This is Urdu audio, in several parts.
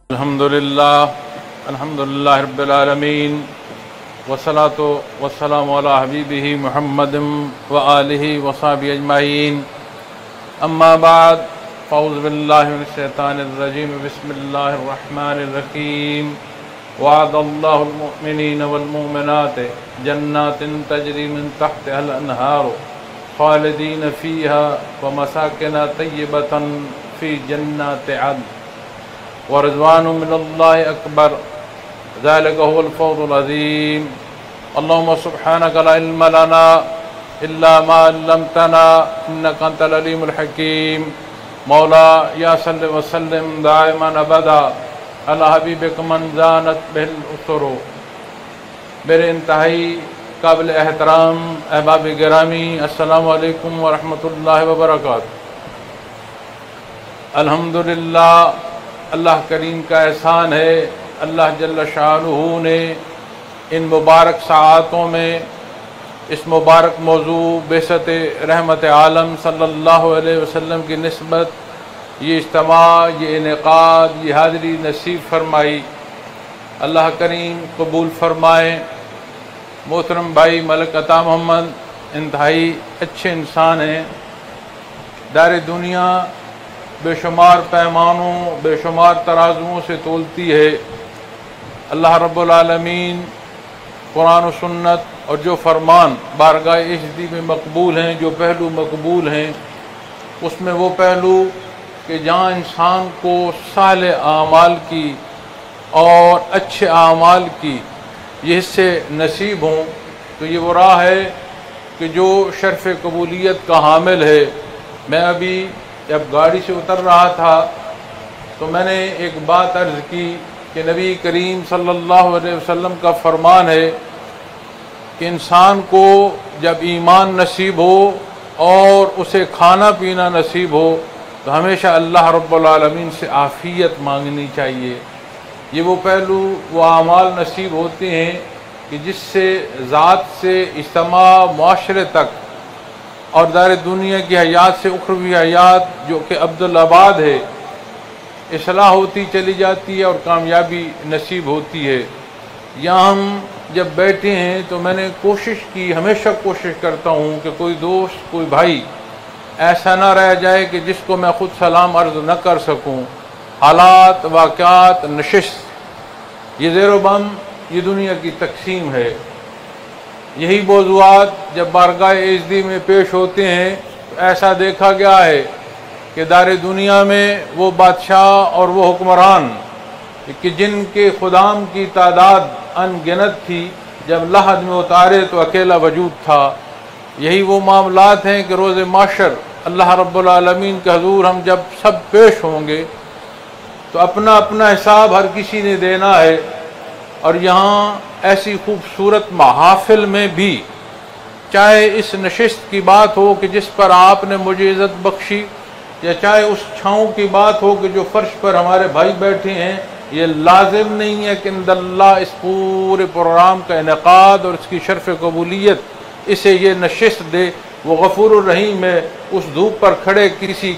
الحمدللہ رب العالمین والصلاة والسلام علی حبیبہ محمد وآلہ وصحبہ اجمعین اما بعد فاعوذ باللہ من الشیطان الرجیم بسم اللہ الرحمن الرحیم وعد اللہ المؤمنین والمؤمنات جنات تجری من تحتها الانہار خالدین فیہا ومساکن طیبۃ فی جنات عدن ورضوان من اللہ اکبر ذلك هو الفوز العظیم اللهم سبحانك لا علم لنا الا ما علمتنا انك انت العلیم الحکیم مولا یا صلی وسلم دائما ابدا علی حبیبک من زانت به الاسر. میرے انتہائی قابل احترام احباب گرامی، السلام علیکم ورحمۃ اللہ وبرکاتہ. الحمدللہ، اللہ کریم کا احسان ہے، اللہ جل شانہ نے ان مبارک ساعتوں میں اس مبارک موضوع بعثت رحمت عالم صلی اللہ علیہ وسلم کی نسبت یہ اجتماع، یہ انعقاد، یہ حاضری نصیب فرمائی. اللہ کریم قبول فرمائے. محترم بھائی ملک عطا محمد انتہائی اچھے انسان ہیں. دار دنیا بے شمار پیمانوں، بے شمار ترازوؤں سے تولتی ہے. اللہ رب العالمین قرآن و سنت اور جو فرمان بارگاہ عزتی میں مقبول ہیں، جو پہلو مقبول ہیں، اس میں وہ پہلو کہ جہاں انسان کو صالح اعمال کی اور اچھے اعمال کی یہ حصے نصیب ہوں، تو یہ وہ راہ ہے کہ جو شرف قبولیت کا حامل ہے. میں ابھی جب گاڑی سے اتر رہا تھا تو میں نے ایک بات عرض کی کہ نبی کریم صلی اللہ علیہ وسلم کا فرمان ہے کہ انسان کو جب ایمان نصیب ہو اور اسے کھانا پینا نصیب ہو تو ہمیشہ اللہ رب العالمین سے عافیت مانگنی چاہیے. یہ وہ پہلو، وہ اعمال نصیب ہوتے ہیں کہ جس سے ذات سے اجتماع معاشرے تک اور دار دنیا کی حیات سے اخروی حیات جو کہ عبدالآباد ہے اصلاح ہوتی چلی جاتی ہے اور کامیابی نصیب ہوتی ہے. یہاں ہم جب بیٹھے ہیں تو میں نے کوشش کی، ہمیشہ کوشش کرتا ہوں کہ کوئی دوست، کوئی بھائی ایسا نہ رہ جائے کہ جس کو میں خود سلام عرض نہ کر سکوں. حالات، واقعات، نشست، یہ زیر و بم، یہ دنیا کی تقسیم ہے. یہی موضوعات جب بارگاہ عزتی میں پیش ہوتے ہیں تو ایسا دیکھا گیا ہے کہ دار دنیا میں وہ بادشاہ اور وہ حکمران کہ جن کے خدام کی تعداد ان گنت تھی، جب لحد میں اتارے تو اکیلا وجود تھا. یہی وہ معاملات ہیں کہ روز محشر اللہ رب العالمین کے حضور ہم جب سب پیش ہوں گے تو اپنا اپنا حساب ہر کسی نے دینا ہے. اور یہاں ایسی خوبصورت محافل میں بھی، چاہے اس نشست کی بات ہو کہ جس پر آپ نے مجھے عزت بخشی، یا چاہے اس چھاؤں کی بات ہو کہ جو فرش پر ہمارے بھائی بیٹھے ہیں، یہ لازم نہیں ہے کہ اند اللہ اس پورے پروگرام کا انعقاد اور اس کی شرف قبولیت اسے یہ نشست دے. وہ غفور الرحیم ہے. اس دھوپ پر کھڑے کسی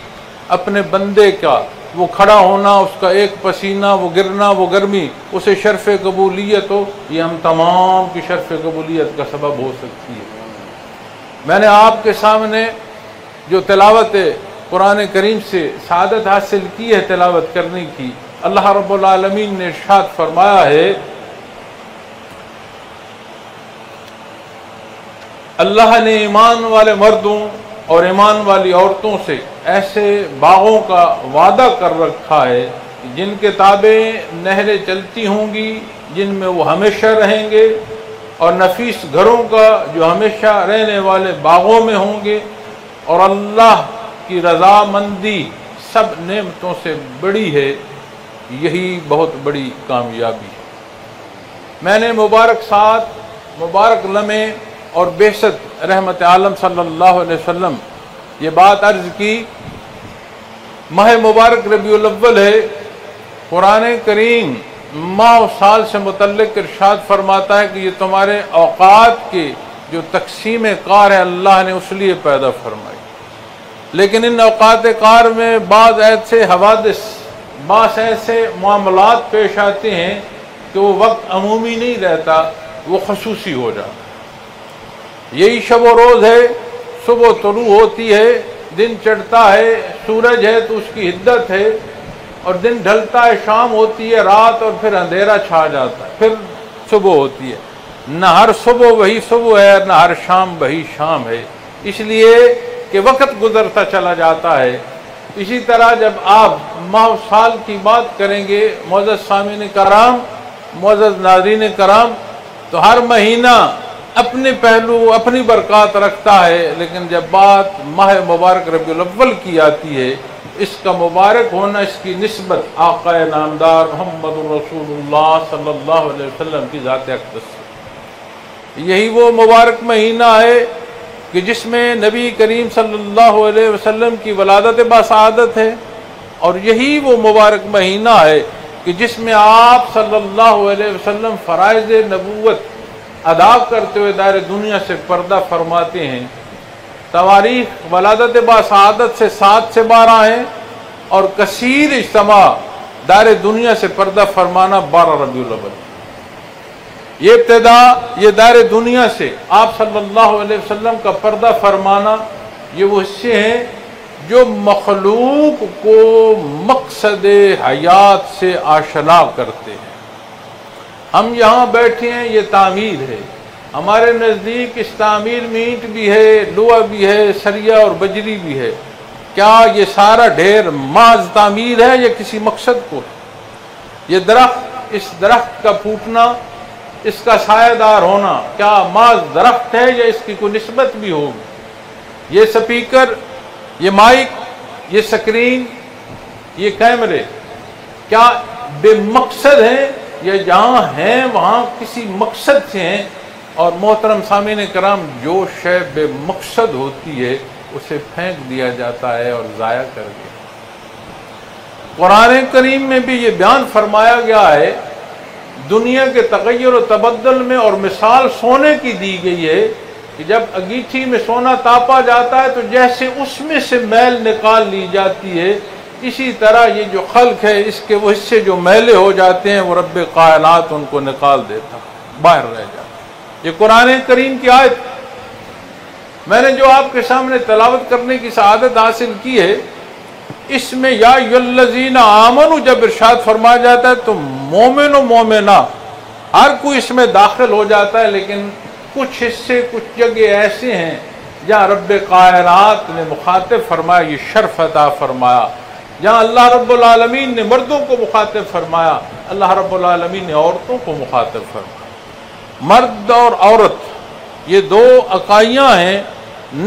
اپنے بندے کا وہ کھڑا ہونا، اس کا ایک پسینہ، وہ گرنا، وہ گرمی اسے شرف قبولیت ہو، یہ ہم تمام کی شرف قبولیت کا سبب ہو سکتی ہے. میں نے آپ کے سامنے جو تلاوت قرآن کریم سے سعادت حاصل کی ہے تلاوت کرنے کی، اللہ رب العالمین نے ارشاد فرمایا ہے، اللہ نے ایمان والے مردوں اور ایمان والی عورتوں سے ایسے باغوں کا وعدہ کر رکھا ہے جن کے تابع نہریں چلتی ہوں گی، جن میں وہ ہمیشہ رہیں گے، اور نفیس گھروں کا جو ہمیشہ رہنے والے باغوں میں ہوں گے. اور اللہ کی رضامندی سب نعمتوں سے بڑی ہے، یہی بہت بڑی کامیابی ہے. میں نے مبارک ساتھ، مبارک لمحے اور بعثت رحمت عالم صلی اللہ علیہ وسلم یہ بات عرض کی. ماہ مبارک ربیع الاول ہے. قرآن کریم ماہ و سال سے متعلق ارشاد فرماتا ہے کہ یہ تمہارے اوقات کے جو تقسیم کار ہے اللہ نے اس لیے پیدا فرمائی. لیکن ان اوقات کار میں بعض ایسے حوادث، بعض ایسے معاملات پیش آتے ہیں کہ وہ وقت عمومی نہیں رہتا، وہ خصوصی ہو جاتا۔ یہی شب و روز ہے، صبح طلوع ہوتی ہے، دن چڑھتا ہے، سورج ہے تو اس کی حدت ہے، اور دن ڈھلتا ہے، شام ہوتی ہے، رات، اور پھر اندھیرا چھا جاتا ہے، پھر صبح ہوتی ہے۔ نہ ہر صبح وہی صبح ہے، نہ ہر شام وہی شام ہے، اس لیے کہ وقت گزرتا چلا جاتا ہے۔ اسی طرح جب آپ ماہ سال کی بات کریں گے معزز سامعین کرام، معزز ناظرین کرام، تو ہر مہینہ اپنے پہلو، اپنی برکات رکھتا ہے، لیکن جب بات ماہ مبارک ربیع الاول کی آتی ہے، اس کا مبارک ہونا، اس کی نسبت آقا نامدار محمد رسول اللہ صلی اللہ علیہ وسلم کی ذات اقدس سے۔ یہی وہ مبارک مہینہ ہے کہ جس میں نبی کریم صلی اللہ علیہ وسلم کی ولادت باسعادت ہے، اور یہی وہ مبارک مہینہ ہے کہ جس میں آپ صلی اللہ علیہ وسلم فرائض نبوت ادا کرتے ہوئے دار دنیا سے پردہ فرماتے ہیں۔ تواریخ ولادت باسعادت سے 7 سے 12 ہیں، اور کثیر اجتماع دار دنیا سے پردہ فرمانا 12 ربیع الاول۔ یہ ابتدا، یہ دار دنیا سے آپ صلی اللہ علیہ وسلم کا پردہ فرمانا، یہ وہ حصے ہیں جو مخلوق کو مقصد حیات سے آشنا کرتے ہیں۔ ہم یہاں بیٹھے ہیں، یہ تعمیر ہے، ہمارے نزدیک اس تعمیر میں اینٹ بھی ہے، لوہا بھی ہے، سریا اور بجری بھی ہے۔ کیا یہ سارا ڈھیر محض تعمیر ہے یا کسی مقصد کو ہے؟ یہ درخت، اس درخت کا پھوٹنا، اس کا سایہ دار ہونا، کیا محض درخت ہے یا اس کی کوئی نسبت بھی ہوگی؟ یہ سپیکر، یہ مائک، یہ سکرین، یہ کیمرے، کیا بے مقصد ہیں یا جہاں ہیں وہاں کسی مقصد سے ہیں؟ اور محترم سامعین کرام، جو شے بے مقصد ہوتی ہے اسے پھینک دیا جاتا ہے اور ضائع کر دیا۔ قرآن کریم میں بھی یہ بیان فرمایا گیا ہے، دنیا کے تغیر و تبدل میں، اور مثال سونے کی دی گئی ہے کہ جب انگیٹھی میں سونا تاپا جاتا ہے تو جیسے اس میں سے میل نکال لی جاتی ہے، اسی طرح یہ جو خلق ہے، اس کے وہ حصے جو میلے ہو جاتے ہیں، وہ رب کائنات ان کو نکال دیتا، باہر رہ جاتا۔ یہ قرآن کریم کی آیت میں نے جو آپ کے سامنے تلاوت کرنے کی سعادت حاصل کی ہے، اس میں یا الذین آمنوا جب ارشاد فرمایا جاتا ہے تو مومن و مومنہ ہر کوئی اس میں داخل ہو جاتا ہے، لیکن کچھ حصے، کچھ جگہ ایسے ہیں جہاں رب کائنات نے مخاطب فرمایا، یہ شرف عطا فرمایا، جہاں اللہ رب العالمین نے مردوں کو مخاطب فرمایا، اللہ رب العالمین نے عورتوں کو مخاطب فرمایا۔ مرد اور عورت یہ دو اکائیاں ہیں،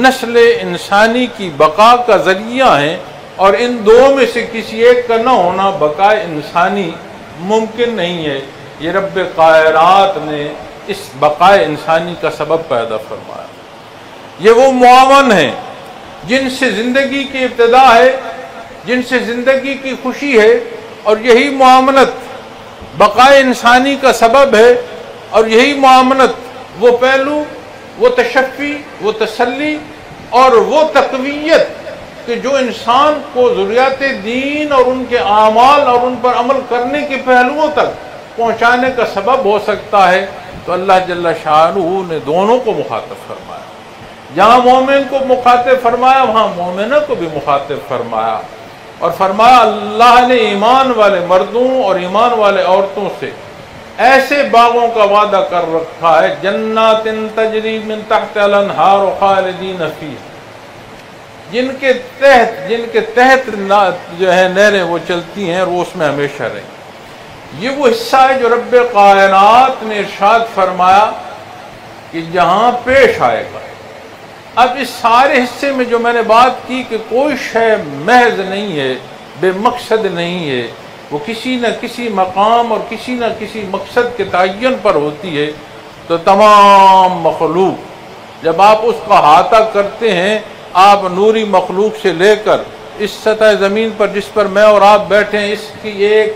نسل انسانی کی بقا کا ذریعہ ہیں، اور ان دو میں سے کسی ایک کا نہ ہونا بقائے انسانی ممکن نہیں ہے۔ یہ رب کائنات نے اس بقائے انسانی کا سبب پیدا فرمایا۔ یہ وہ معاون ہیں جن سے زندگی کی ابتدا ہے، جن سے زندگی کی خوشی ہے، اور یہی معاونت بقائے انسانی کا سبب ہے، اور یہی معاونت وہ پہلو، وہ تشفی، وہ تسلی اور وہ تقویت کہ جو انسان کو ذریات دین اور ان کے اعمال اور ان پر عمل کرنے کے پہلوؤں تک پہنچانے کا سبب ہو سکتا ہے۔ تو اللہ جل شانہ نے دونوں کو مخاطب فرمایا، جہاں مومن کو مخاطب فرمایا وہاں مومنہ کو بھی مخاطب فرمایا، اور فرمایا اللہ نے ایمان والے مردوں اور ایمان والے عورتوں سے ایسے باغوں کا وعدہ کر رکھا ہے، جنات تجری من تحت الانہار خالدین فیہا، جن کے تحت جو ہے نہریں وہ چلتی ہیں اور وہ اس میں ہمیشہ رہیں۔ یہ وہ حصہ ہے جو رب کائنات نے ارشاد فرمایا کہ جہاں پیش آئے گا۔ اب اس سارے حصے میں جو میں نے بات کی کہ کوئی شے محض نہیں ہے، بے مقصد نہیں ہے، وہ کسی نہ کسی مقام اور کسی نہ کسی مقصد کے تعین پر ہوتی ہے، تو تمام مخلوق جب آپ اس کا احاطہ کرتے ہیں، آپ نوری مخلوق سے لے کر اس سطح زمین پر جس پر میں اور آپ بیٹھے ہیں، اس کی ایک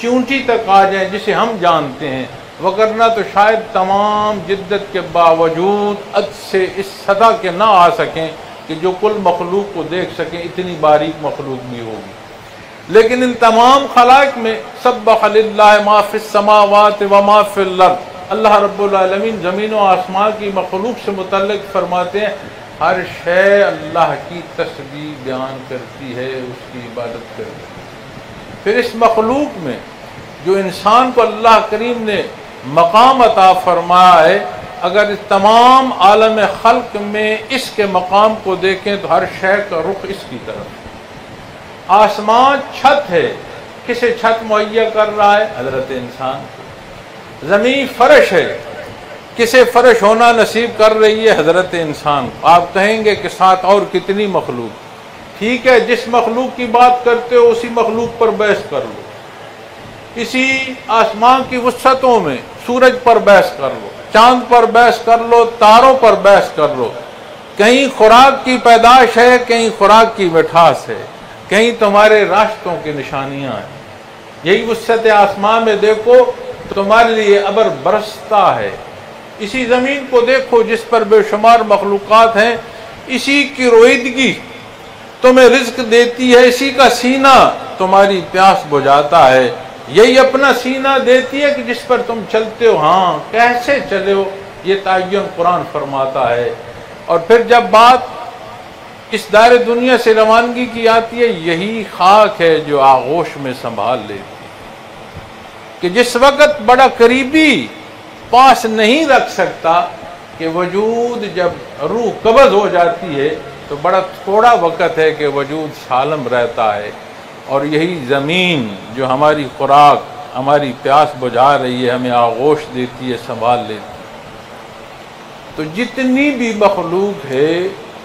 چونٹی تک آ جائیں جسے ہم جانتے ہیں، وگرنہ تو شاید تمام جدت کے باوجود عد سے اس سطح کے نہ آ سکیں کہ جو کل مخلوق کو دیکھ سکیں، اتنی باریک مخلوق بھی ہوگی۔ لیکن ان تمام خلائق میں سبح للہ ما فی السماوات و ما فی الارض، اللہ رب العالمین زمین و آسمان کی مخلوق سے متعلق فرماتے ہیں ہر شے اللہ کی تسبیح بیان کرتی ہے، اس کی عبادت کرتی ہے۔ پھر اس مخلوق میں جو انسان کو اللہ کریم نے مقام عطا فرمایا ہے، اگر اس تمام عالم خلق میں اس کے مقام کو دیکھیں تو ہر شے کا رخ اس کی طرف۔ آسمان چھت ہے، کسے چھت مہیا کر رہا ہے؟ حضرت انسان کو۔ زمین فرش ہے، کسے فرش ہونا نصیب کر رہی ہے؟ حضرت انسان کو۔ آپ کہیں گے کہ ساتھ اور کتنی مخلوق؟ ٹھیک ہے، جس مخلوق کی بات کرتے ہو اسی مخلوق پر بحث کر لو، اسی آسمان کی وسعتوں میں سورج پر بحث کر لو، چاند پر بحث کر لو، تاروں پر بحث کر لو۔ کہیں خوراک کی پیدائش ہے، کہیں خوراک کی مٹھاس ہے، کہیں تمہارے راستوں کی نشانیاں ہیں۔ یہی وسعت آسمان میں دیکھو تو تمہارے لیے ابر برستا ہے۔ اسی زمین کو دیکھو جس پر بے شمار مخلوقات ہیں، اسی کی رویدگی تمہیں رزق دیتی ہے، اسی کا سینہ تمہاری پیاس بجھاتا ہے، یہی اپنا سینہ دیتی ہے کہ جس پر تم چلتے ہو۔ ہاں، کیسے چلے ہو یہ تعین قرآن فرماتا ہے۔ اور پھر جب بات اس دائرے دنیا سے روانگی کی آتی ہے، یہی خاک ہے جو آغوش میں سنبھال لیتی ہے، کہ جس وقت بڑا قریبی پاس نہیں رکھ سکتا، کہ وجود جب روح قبض ہو جاتی ہے تو بڑا تھوڑا وقت ہے کہ وجود سالم رہتا ہے۔ اور یہی زمین جو ہماری خوراک، ہماری پیاس بجھا رہی ہے، ہمیں آغوش دیتی ہے، سنبھال لیتی ہے۔ تو جتنی بھی مخلوق ہے،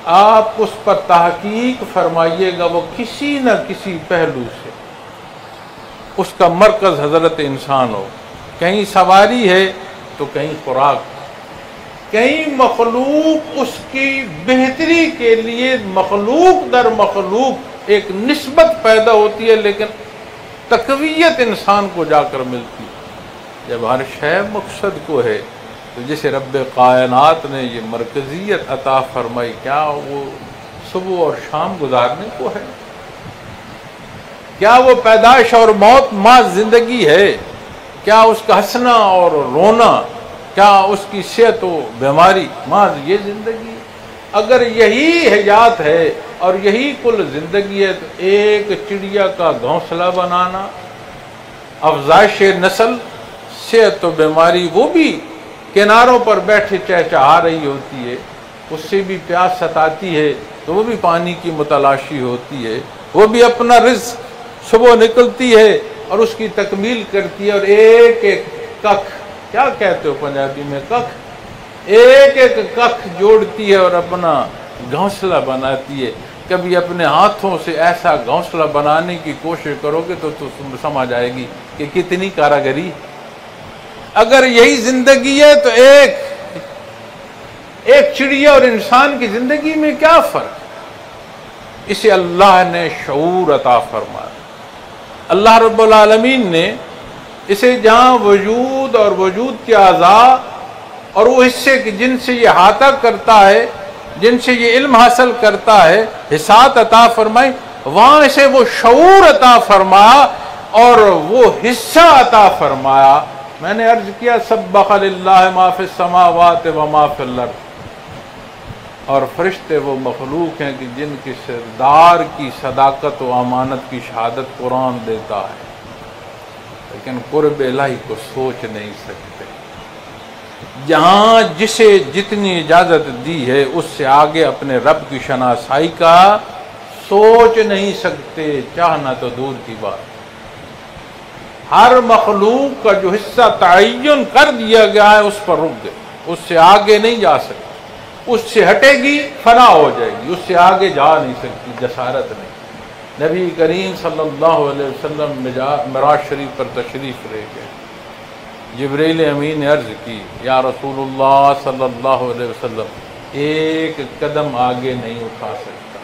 آپ اس پر تحقیق فرمائیے گا، وہ کسی نہ کسی پہلو سے اس کا مرکز حضرت انسان ہو۔ کہیں سواری ہے تو کہیں خوراک، کہیں مخلوق اس کی بہتری کے لیے مخلوق در مخلوق ایک نسبت پیدا ہوتی ہے، لیکن تقویت انسان کو جا کر ملتی ہے جب ہر شے مقصد کو ہے۔ تو جسے رب کائنات نے یہ مرکزیت عطا فرمائی، کیا وہ صبح اور شام گزارنے کو ہے؟ کیا وہ پیدائش اور موت محض زندگی ہے؟ کیا اس کا ہنسنا اور رونا، کیا اس کی صحت و بیماری محض یہ زندگی ہے؟ اگر یہی حیات ہے اور یہی کل زندگی ہے تو ایک چڑیا کا گھونسلہ بنانا، افزائش نسل، صحت و بیماری، وہ بھی کناروں پر بیٹھے چہچہا رہی ہوتی ہے، اس سے بھی پیاس ستاتی ہے تو وہ بھی پانی کی متلاشی ہوتی ہے، وہ بھی اپنا رزق صبح نکلتی ہے اور اس کی تکمیل کرتی ہے، اور ایک ایک ککھ، کیا کہتے ہو پنجابی میں، ککھ، ایک ایک ککھ جوڑتی ہے اور اپنا گھونسلہ بناتی ہے۔ کبھی اپنے ہاتھوں سے ایسا گھونسلہ بنانے کی کوشش کرو گے تو تم سمجھ آئے گی کہ کتنی کاراگری۔ اگر یہی زندگی ہے تو ایک چڑیا اور انسان کی زندگی میں کیا فرق؟ اسے اللہ نے شعور عطا فرمایا۔ اللہ رب العالمین نے اسے جہاں وجود اور وجود کے اعضاء اور وہ حصے جن سے یہ احاطہ کرتا ہے، جن سے یہ علم حاصل کرتا ہے، حسات عطا فرمائی، وہاں اسے وہ شعور عطا فرمایا اور وہ حصہ عطا فرمایا۔ میں نے عرض کیا سبح للہ ما فی السماوات و ما فی الارض، اور فرشتے وہ مخلوق ہیں کہ جن کی سردار کی صداقت و امانت کی شہادت قرآن دیتا ہے، لیکن قرب الہی کو سوچ نہیں سکتے۔ جہاں جسے جتنی اجازت دی ہے اس سے آگے اپنے رب کی شناسائی کا سوچ نہیں سکتے، چاہنا تو دور کی بات۔ ہر مخلوق کا جو حصہ تعین کر دیا گیا ہے اس پر رک گئے، اس سے آگے نہیں جا سکتے، اس سے ہٹے گی فنا ہو جائے گی، اس سے آگے جا نہیں سکتی، جسارت نہیں۔ نبی کریم صلی اللہ علیہ وسلم معراج شریف پر تشریف لے گئے، جبریل امین نے عرض کی یا رسول اللہ صلی اللہ علیہ وسلم ایک قدم آگے نہیں اٹھا سکتا،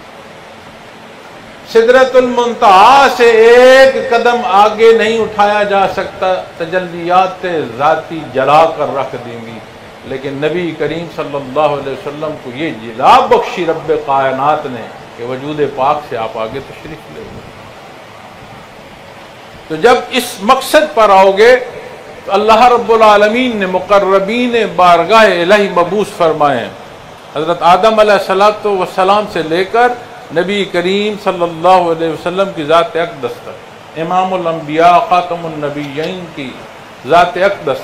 سدرۃ المنتہا سے ایک قدم آگے نہیں اٹھایا جا سکتا، تجلیات ذاتی جلا کر رکھ دیں گی، لیکن نبی کریم صلی اللہ علیہ وسلم کو یہ جلا بخشی رب کائنات نے کہ وجود پاک سے آپ آگے تشریف لے گئے۔ تو جب اس مقصد پر آؤ گے تو اللہ رب العالمین نے مقربین بارگاہ الہی مبعوث فرمائے ہیں، حضرت آدم علیہ السلام سے لے کر نبی کریم صلی اللہ علیہ وسلم کی ذات اقدس تک، امام الانبیاء خاتم النبیین کی ذات اقدس،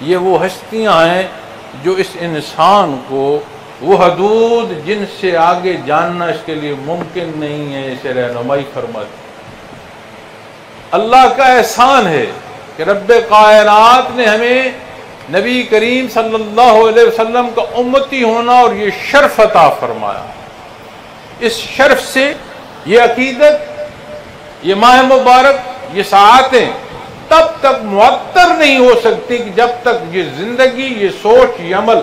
یہ وہ ہستیاں ہیں جو اس انسان کو وہ حدود جن سے آگے جاننا اس کے لیے ممکن نہیں ہے اسے رہنمائی فرماتی۔ اللہ کا احسان ہے کہ رب کائنات نے ہمیں نبی کریم صلی اللہ علیہ وسلم کا امتی ہونا اور یہ شرف عطا فرمایا۔ اس شرف سے یہ عقیدت، یہ ماہ مبارک، یہ ساعتیں تب تک معطر نہیں ہو سکتی کہ جب تک یہ زندگی، یہ سوچ، یہ عمل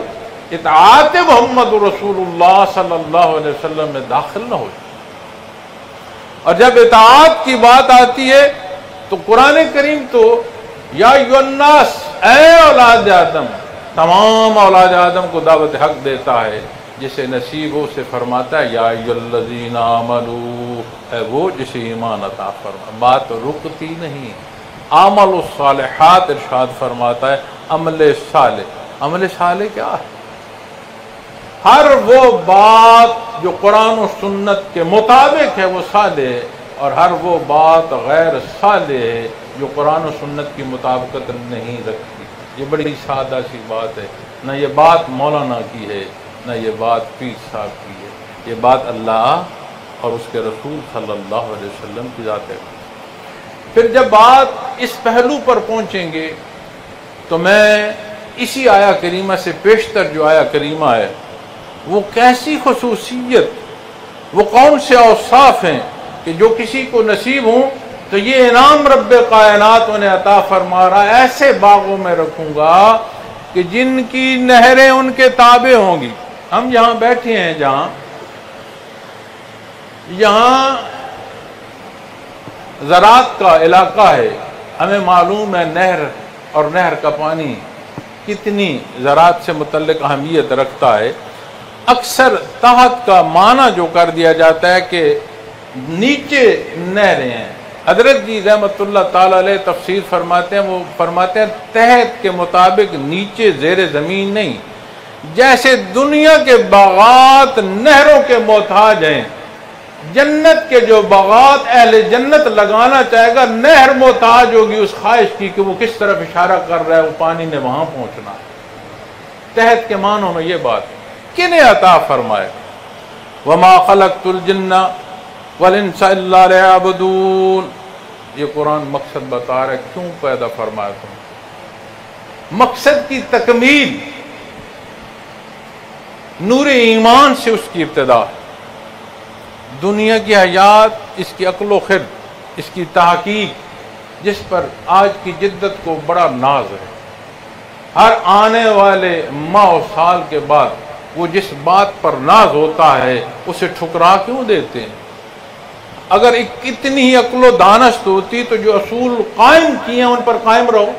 اطاعت محمد رسول اللہ صلی اللہ علیہ وسلم میں داخل نہ ہو جائے۔ اور جب اطاعت کی بات آتی ہے تو قرآن کریم تو یا ایھا الناس، اے اولاد آدم، تمام اولاد آدم کو دعوت حق دیتا ہے، جسے نصیب ہو سے فرماتا ہے یا ایھا الذین آمنوا، اے وہ جسے ایمان عطا فرما۔ بات رکتی نہیں، اعمال الصالحات ارشاد فرماتا ہے، عمل صالح۔ عمل صالح کیا ہے؟ ہر وہ بات جو قرآن و سنت کے مطابق ہے وہ صالح ہے، اور ہر وہ بات غیر صالح ہے جو قرآن و سنت کی مطابقت نہیں رکھتی۔ یہ بڑی سادہ سی بات ہے، نہ یہ بات مولانا کی ہے، نہ یہ بات پیر صاحب کی ہے، یہ بات اللہ اور اس کے رسول صلی اللہ علیہ وسلم کی ذات ہے۔ پھر جب بات اس پہلو پر پہنچیں گے تو میں اسی آیا کریمہ سے پیشتر جو آیا کریمہ ہے، وہ کیسی خصوصیت، وہ کون سے اوصاف ہیں کہ جو کسی کو نصیب ہوں تو یہ انعام رب کائنات انہیں عطا فرما رہا ہے، ایسے باغوں میں رکھوں گا کہ جن کی نہریں ان کے تابع ہوں گی۔ ہم یہاں بیٹھے ہیں، یہاں زراعت کا علاقہ ہے، ہمیں معلوم ہے نہر اور نہر کا پانی کتنی زراعت سے متعلق اہمیت رکھتا ہے۔ اکثر تحت کا معنی جو کر دیا جاتا ہے کہ نیچے نہریں ہیں، حضرت جی رحمت اللہ تعالی علیہ تفسیر فرماتے ہیں، وہ فرماتے ہیں تحت کے مطابق نیچے زیر زمین نہیں، جیسے دنیا کے باغات نہروں کے محتاج ہیں، جنت کے جو باغات اہل جنت لگانا چاہے گا، نہر محتاج ہوگی اس خواہش کی کہ وہ کس طرف اشارہ کر رہا ہے، وہ پانی نے وہاں پہنچنا ہے۔ تحت کے معنوں میں یہ بات ہے۔ کنہیں عطا فرمائے؟ وَمَا خَلَقْتُ الْجِنَّ وَالْإِنسَ إِلَّا لِيَعْبُدُونَ۔ یہ قرآن مقصد بتا رہا ہے کیوں پیدا فرمایا تم۔ مقصد کی تکمیل، نور ایمان سے اس کی ابتدا ہے۔ دنیا کی حیات، اس کی عقل و خرد، اس کی تحقیق، جس پر آج کی جدت کو بڑا ناز ہے، ہر آنے والے ماہ و سال کے بعد وہ جس بات پر ناز ہوتا ہے اسے ٹھکرا کیوں دیتے ہیں؟ اگر اتنی ہی عقل و دانست ہوتی تو جو اصول قائم کیے ہیں ان پر قائم رہو۔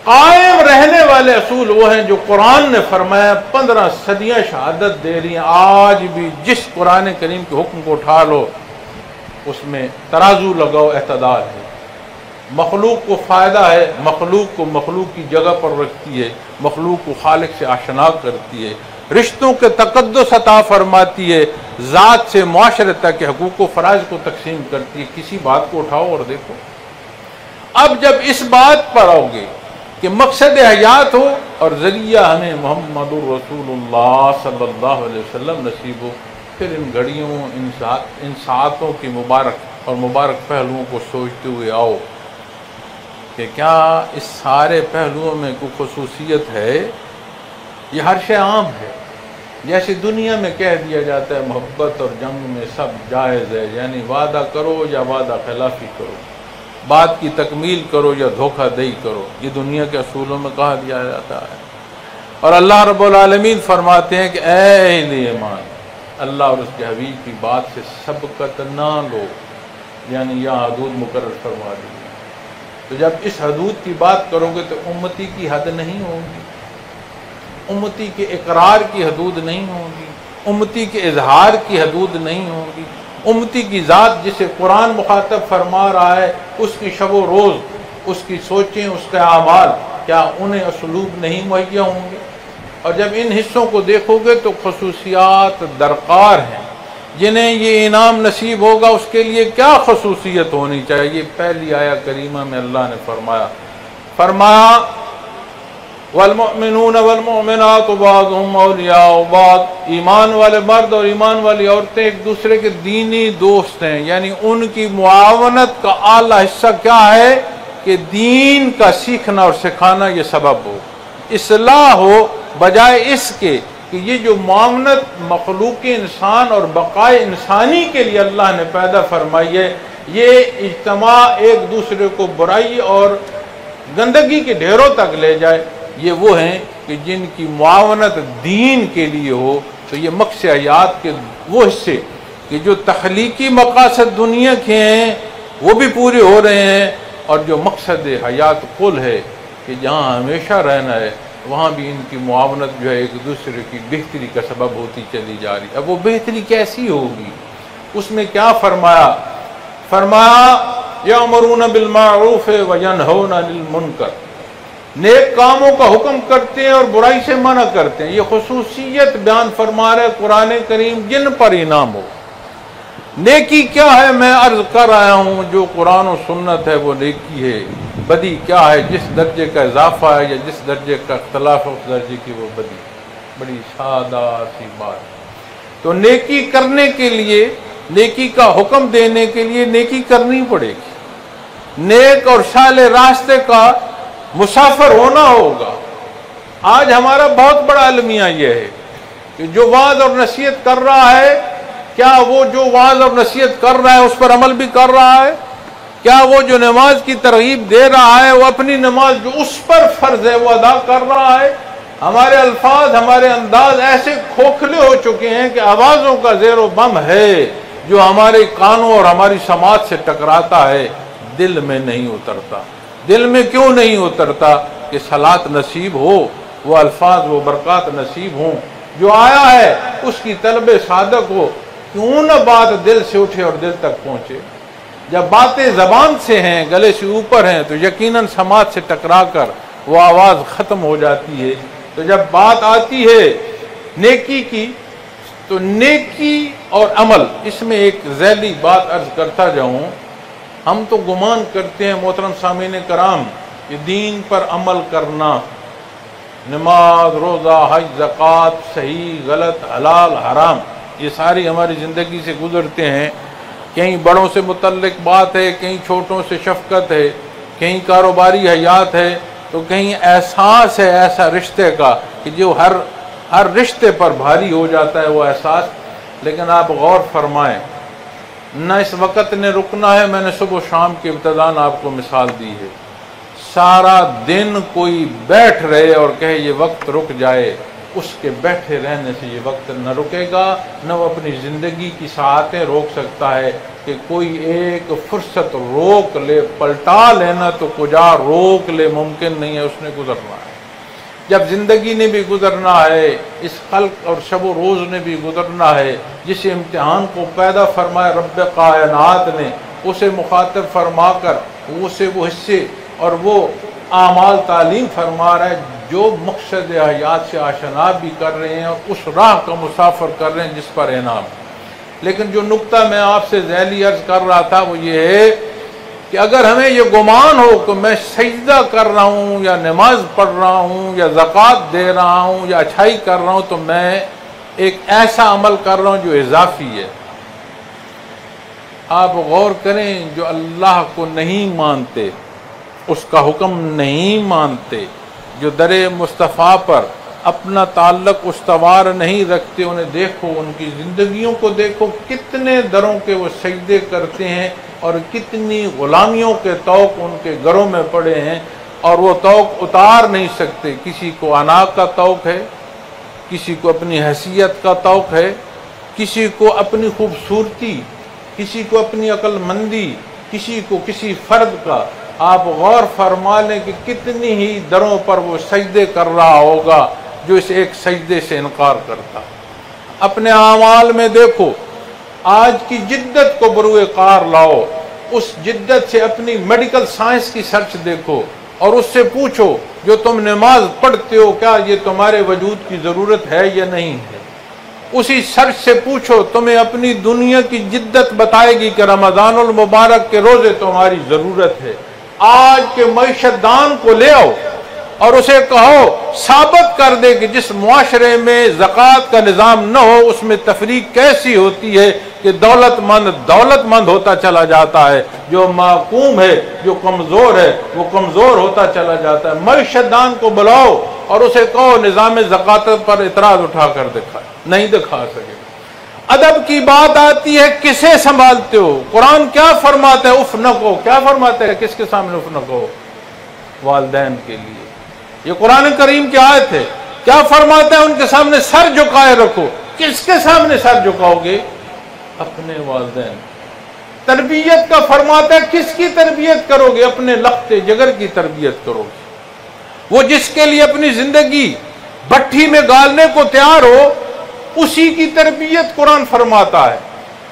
قائم رہنے والے اصول وہ ہیں جو قرآن نے فرمایا، 15 صدیاں شہادت دے رہی ہیں، آج بھی جس قرآن کریم کے حکم کو اٹھا لو اس میں ترازو لگاؤ، اعتدال ہے، مخلوق کو فائدہ ہے، مخلوق کو مخلوق کی جگہ پر رکھتی ہے، مخلوق کو خالق سے آشنا کرتی ہے، رشتوں کے تقدس عطا فرماتی ہے، ذات سے معاشرت تک کے حقوق و فرائض کو تقسیم کرتی ہے۔ کسی بات کو اٹھاؤ اور دیکھو۔ اب جب اس بات پر آؤ گے کہ مقصد حیات ہو اور ذریعہ ہمیں محمد الرسول اللہ صلی اللہ علیہ وسلم نصیب ہو، پھر ان گھڑیوں، ان ساعتوں کی مبارک اور مبارک پہلوؤں کو سوچتے ہوئے آؤ کہ کیا اس سارے پہلوؤں میں کوئی خصوصیت ہے؟ یہ ہر شے عام ہے۔ جیسے دنیا میں کہہ دیا جاتا ہے محبت اور جنگ میں سب جائز ہے، یعنی وعدہ کرو یا وعدہ خلافی کرو، بات کی تکمیل کرو یا دھوکہ دہی کرو، یہ دنیا کے اصولوں میں کہا دیا جاتا ہے۔ اور اللہ رب العالمین فرماتے ہیں کہ اے اہل ایمان، اللہ اور اس کے حبیب کی بات سے سبقت نہ لو، یعنی یہاں حدود مقرر فرما دی۔ تو جب اس حدود کی بات کرو گے تو امتی کی حد نہیں ہوگی، امتی کے اقرار کی حدود نہیں ہوگی، امتی کے اظہار کی حدود نہیں ہوگی، امتی کی ذات جسے قرآن مخاطب فرما رہا ہے، اس کی شب و روز، اس کی سوچیں، اس کے اعمال، کیا انہیں اسلوب نہیں مہیا ہوں گے؟ اور جب ان حصوں کو دیکھو گے تو خصوصیات درکار ہیں، جنہیں یہ انعام نصیب ہوگا اس کے لیے کیا خصوصیت ہونی چاہیے۔ پہلی آیہ کریمہ میں اللہ نے فرمایا والمؤمنون والمؤمنات بعضهم اولیاء بعض، ایمان والے مرد اور ایمان والی عورتیں ایک دوسرے کے دینی دوست ہیں، یعنی ان کی معاونت کا اعلیٰ حصہ کیا ہے کہ دین کا سیکھنا اور سکھانا یہ سبب ہو، اصلاح ہو، بجائے اس کے کہ یہ جو معاونت مخلوق انسان اور بقائے انسانی کے لیے اللہ نے پیدا فرمائی ہے، یہ اجتماع ایک دوسرے کو برائی اور گندگی کے ڈھیروں تک لے جائے، یہ وہ ہیں کہ جن کی معاونت دین کے لیے ہو۔ تو یہ مقصد حیات کے وہ حصے کہ جو تخلیقی مقاصد دنیا کے ہیں وہ بھی پورے ہو رہے ہیں، اور جو مقصد حیات کل ہے کہ جہاں ہمیشہ رہنا ہے وہاں بھی ان کی معاونت جو ہے ایک دوسرے کی بہتری کا سبب ہوتی چلی جا رہی ہے۔ اب وہ بہتری کیسی ہوگی؟ اس میں کیا فرمایا یأمرون بالمعروف وینہون عن المنکر، نیک کاموں کا حکم کرتے ہیں اور برائی سے منع کرتے ہیں۔ یہ خصوصیت بیان فرما رہے قرآن کریم جن پر انعام ہو۔ نیکی کیا ہے میں عرض کر آیا ہوں، جو قرآن و سنت ہے وہ نیکی ہے۔ بدی کیا ہے؟ جس درجے کا اضافہ ہے یا جس درجے کا اختلاف ہے اس درجے کی وہ بدی، بڑی سادہ سی بات۔ تو نیکی کرنے کے لیے، نیکی کا حکم دینے کے لیے نیکی کرنی پڑے گی، نیک اور صالح راستے کا مسافر ہونا ہوگا۔ آج ہمارا بہت بڑا المیہ یہ ہے کہ جو وعظ اور نصیحت کر رہا ہے، کیا وہ جو وعظ اور نصیحت کر رہا ہے اس پر عمل بھی کر رہا ہے؟ کیا وہ جو نماز کی ترغیب دے رہا ہے وہ اپنی نماز جو اس پر فرض ہے وہ ادا کر رہا ہے؟ ہمارے الفاظ، ہمارے انداز ایسے کھوکھلے ہو چکے ہیں کہ آوازوں کا زیر و بم ہے جو ہمارے کانوں اور ہماری سماعت سے ٹکراتا ہے، دل میں نہیں اترتا۔ دل میں کیوں نہیں اترتا؟ کہ صلاۃ نصیب ہو، وہ الفاظ وہ برکات نصیب ہوں، جو آیا ہے اس کی طلب صادق ہو، کیوں نہ بات دل سے اٹھے اور دل تک پہنچے۔ جب باتیں زبان سے ہیں، گلے سے اوپر ہیں، تو یقیناً سماعت سے ٹکرا کر وہ آواز ختم ہو جاتی ہے۔ تو جب بات آتی ہے نیکی کی، تو نیکی اور عمل، اس میں ایک ذیلی بات عرض کرتا جاؤں۔ ہم تو گمان کرتے ہیں محترم سامعین کرام کہ دین پر عمل کرنا، نماز، روزہ، حج، زکوٰۃ، صحیح غلط، حلال حرام، یہ ساری ہماری زندگی سے گزرتے ہیں۔ کہیں بڑوں سے متعلق بات ہے، کہیں چھوٹوں سے شفقت ہے، کہیں کاروباری حیات ہے، تو کہیں احساس ہے ایسا رشتے کا کہ جو ہر رشتے پر بھاری ہو جاتا ہے وہ احساس۔ لیکن آپ غور فرمائیں، نہ اس وقت نے رکنا ہے۔ میں نے صبح و شام کے ابتداء آپ کو مثال دی ہے، سارا دن کوئی بیٹھ رہے اور کہے یہ وقت رک جائے، اس کے بیٹھے رہنے سے یہ وقت نہ رکے گا، نہ وہ اپنی زندگی کی ساعتیں روک سکتا ہے کہ کوئی ایک فرصت روک لے، پلٹا لینا تو کجا روک لے ممکن نہیں ہے، اس نے گزرنا ہے۔ جب زندگی نے بھی گزرنا ہے، اس خلق اور شب و روز نے بھی گزرنا ہے، جس امتحان کو پیدا فرمایا رب کائنات نے، اسے مخاطب فرما کر اسے وہ حصے اور وہ اعمال تعلیم فرما رہا ہے جو مقصد حیات سے آشنا بھی کر رہے ہیں اور اس راہ کا مسافر کر رہے ہیں جس پر انعام۔ لیکن جو نقطہ میں آپ سے ذیلی عرض کر رہا تھا وہ یہ ہے کہ اگر ہمیں یہ گمان ہو کہ میں سجدہ کر رہا ہوں یا نماز پڑھ رہا ہوں یا زکوٰۃ دے رہا ہوں یا اچھائی کر رہا ہوں تو میں ایک ایسا عمل کر رہا ہوں جو اضافی ہے، آپ غور کریں، جو اللہ کو نہیں مانتے، اس کا حکم نہیں مانتے، جو در مصطفیٰ پر اپنا تعلق استوار نہیں رکھتے، انہیں دیکھو، ان کی زندگیوں کو دیکھو، کتنے دروں کے وہ سجدے کرتے ہیں اور کتنی غلامیوں کے طوق ان کے گھروں میں پڑے ہیں اور وہ طوق اتار نہیں سکتے۔ کسی کو انا کا طوق ہے، کسی کو اپنی حیثیت کا طوق ہے، کسی کو اپنی خوبصورتی، کسی کو اپنی عقل مندی، کسی کو کسی فرد کا۔ آپ غور فرما لیں کہ کتنی ہی دروں پر وہ سجدے کر رہا ہوگا جو اس ایک سجدے سے انکار کرتا۔ اپنے اعمال میں دیکھو، آج کی جدت کو بروئے کار لاؤ، اس جدت سے اپنی میڈیکل سائنس کی سرچ دیکھو اور اس سے پوچھو جو تم نماز پڑھتے ہو کیا یہ تمہارے وجود کی ضرورت ہے یا نہیں ہے۔ اسی سرچ سے پوچھو، تمہیں اپنی دنیا کی جدت بتائے گی کہ رمضان المبارک کے روزے تمہاری ضرورت ہے۔ آج کے معیشت دان کو لے آؤ اور اسے کہو ثابت کر دے کہ جس معاشرے میں زکوٰۃ کا نظام نہ ہو اس میں تفریق کیسی ہوتی ہے کہ دولت مند ہوتا چلا جاتا ہے، جو محکوم ہے جو کمزور ہے وہ کمزور ہوتا چلا جاتا ہے۔ معیشت دان کو بلاؤ اور اسے کہو نظام زکوٰۃ پر اعتراض اٹھا کر دکھائے، نہیں دکھا سکے۔ ادب کی بات آتی ہے، کسے سنبھالتے ہو؟ قرآن کیا فرماتا ہے؟ اف نہ کہو۔ کیا فرماتا ہے؟ کس کے سامنے اف نہ کہو؟ والدین کے لیے۔ یہ قرآن کریم کی آیت ہے۔ کیا فرماتا ہے؟ ان کے سامنے سر جھکائے رکھو۔ کس کے سامنے سر جھکاؤ گے؟ اپنے والدین۔ تربیت کا فرماتا ہے، کس کی تربیت کرو گے؟ اپنے لخت جگر کی تربیت کرو گے۔ وہ جس کے لیے اپنی زندگی بھٹی میں گالنے کو تیار ہو، اسی کی تربیت قرآن فرماتا ہے،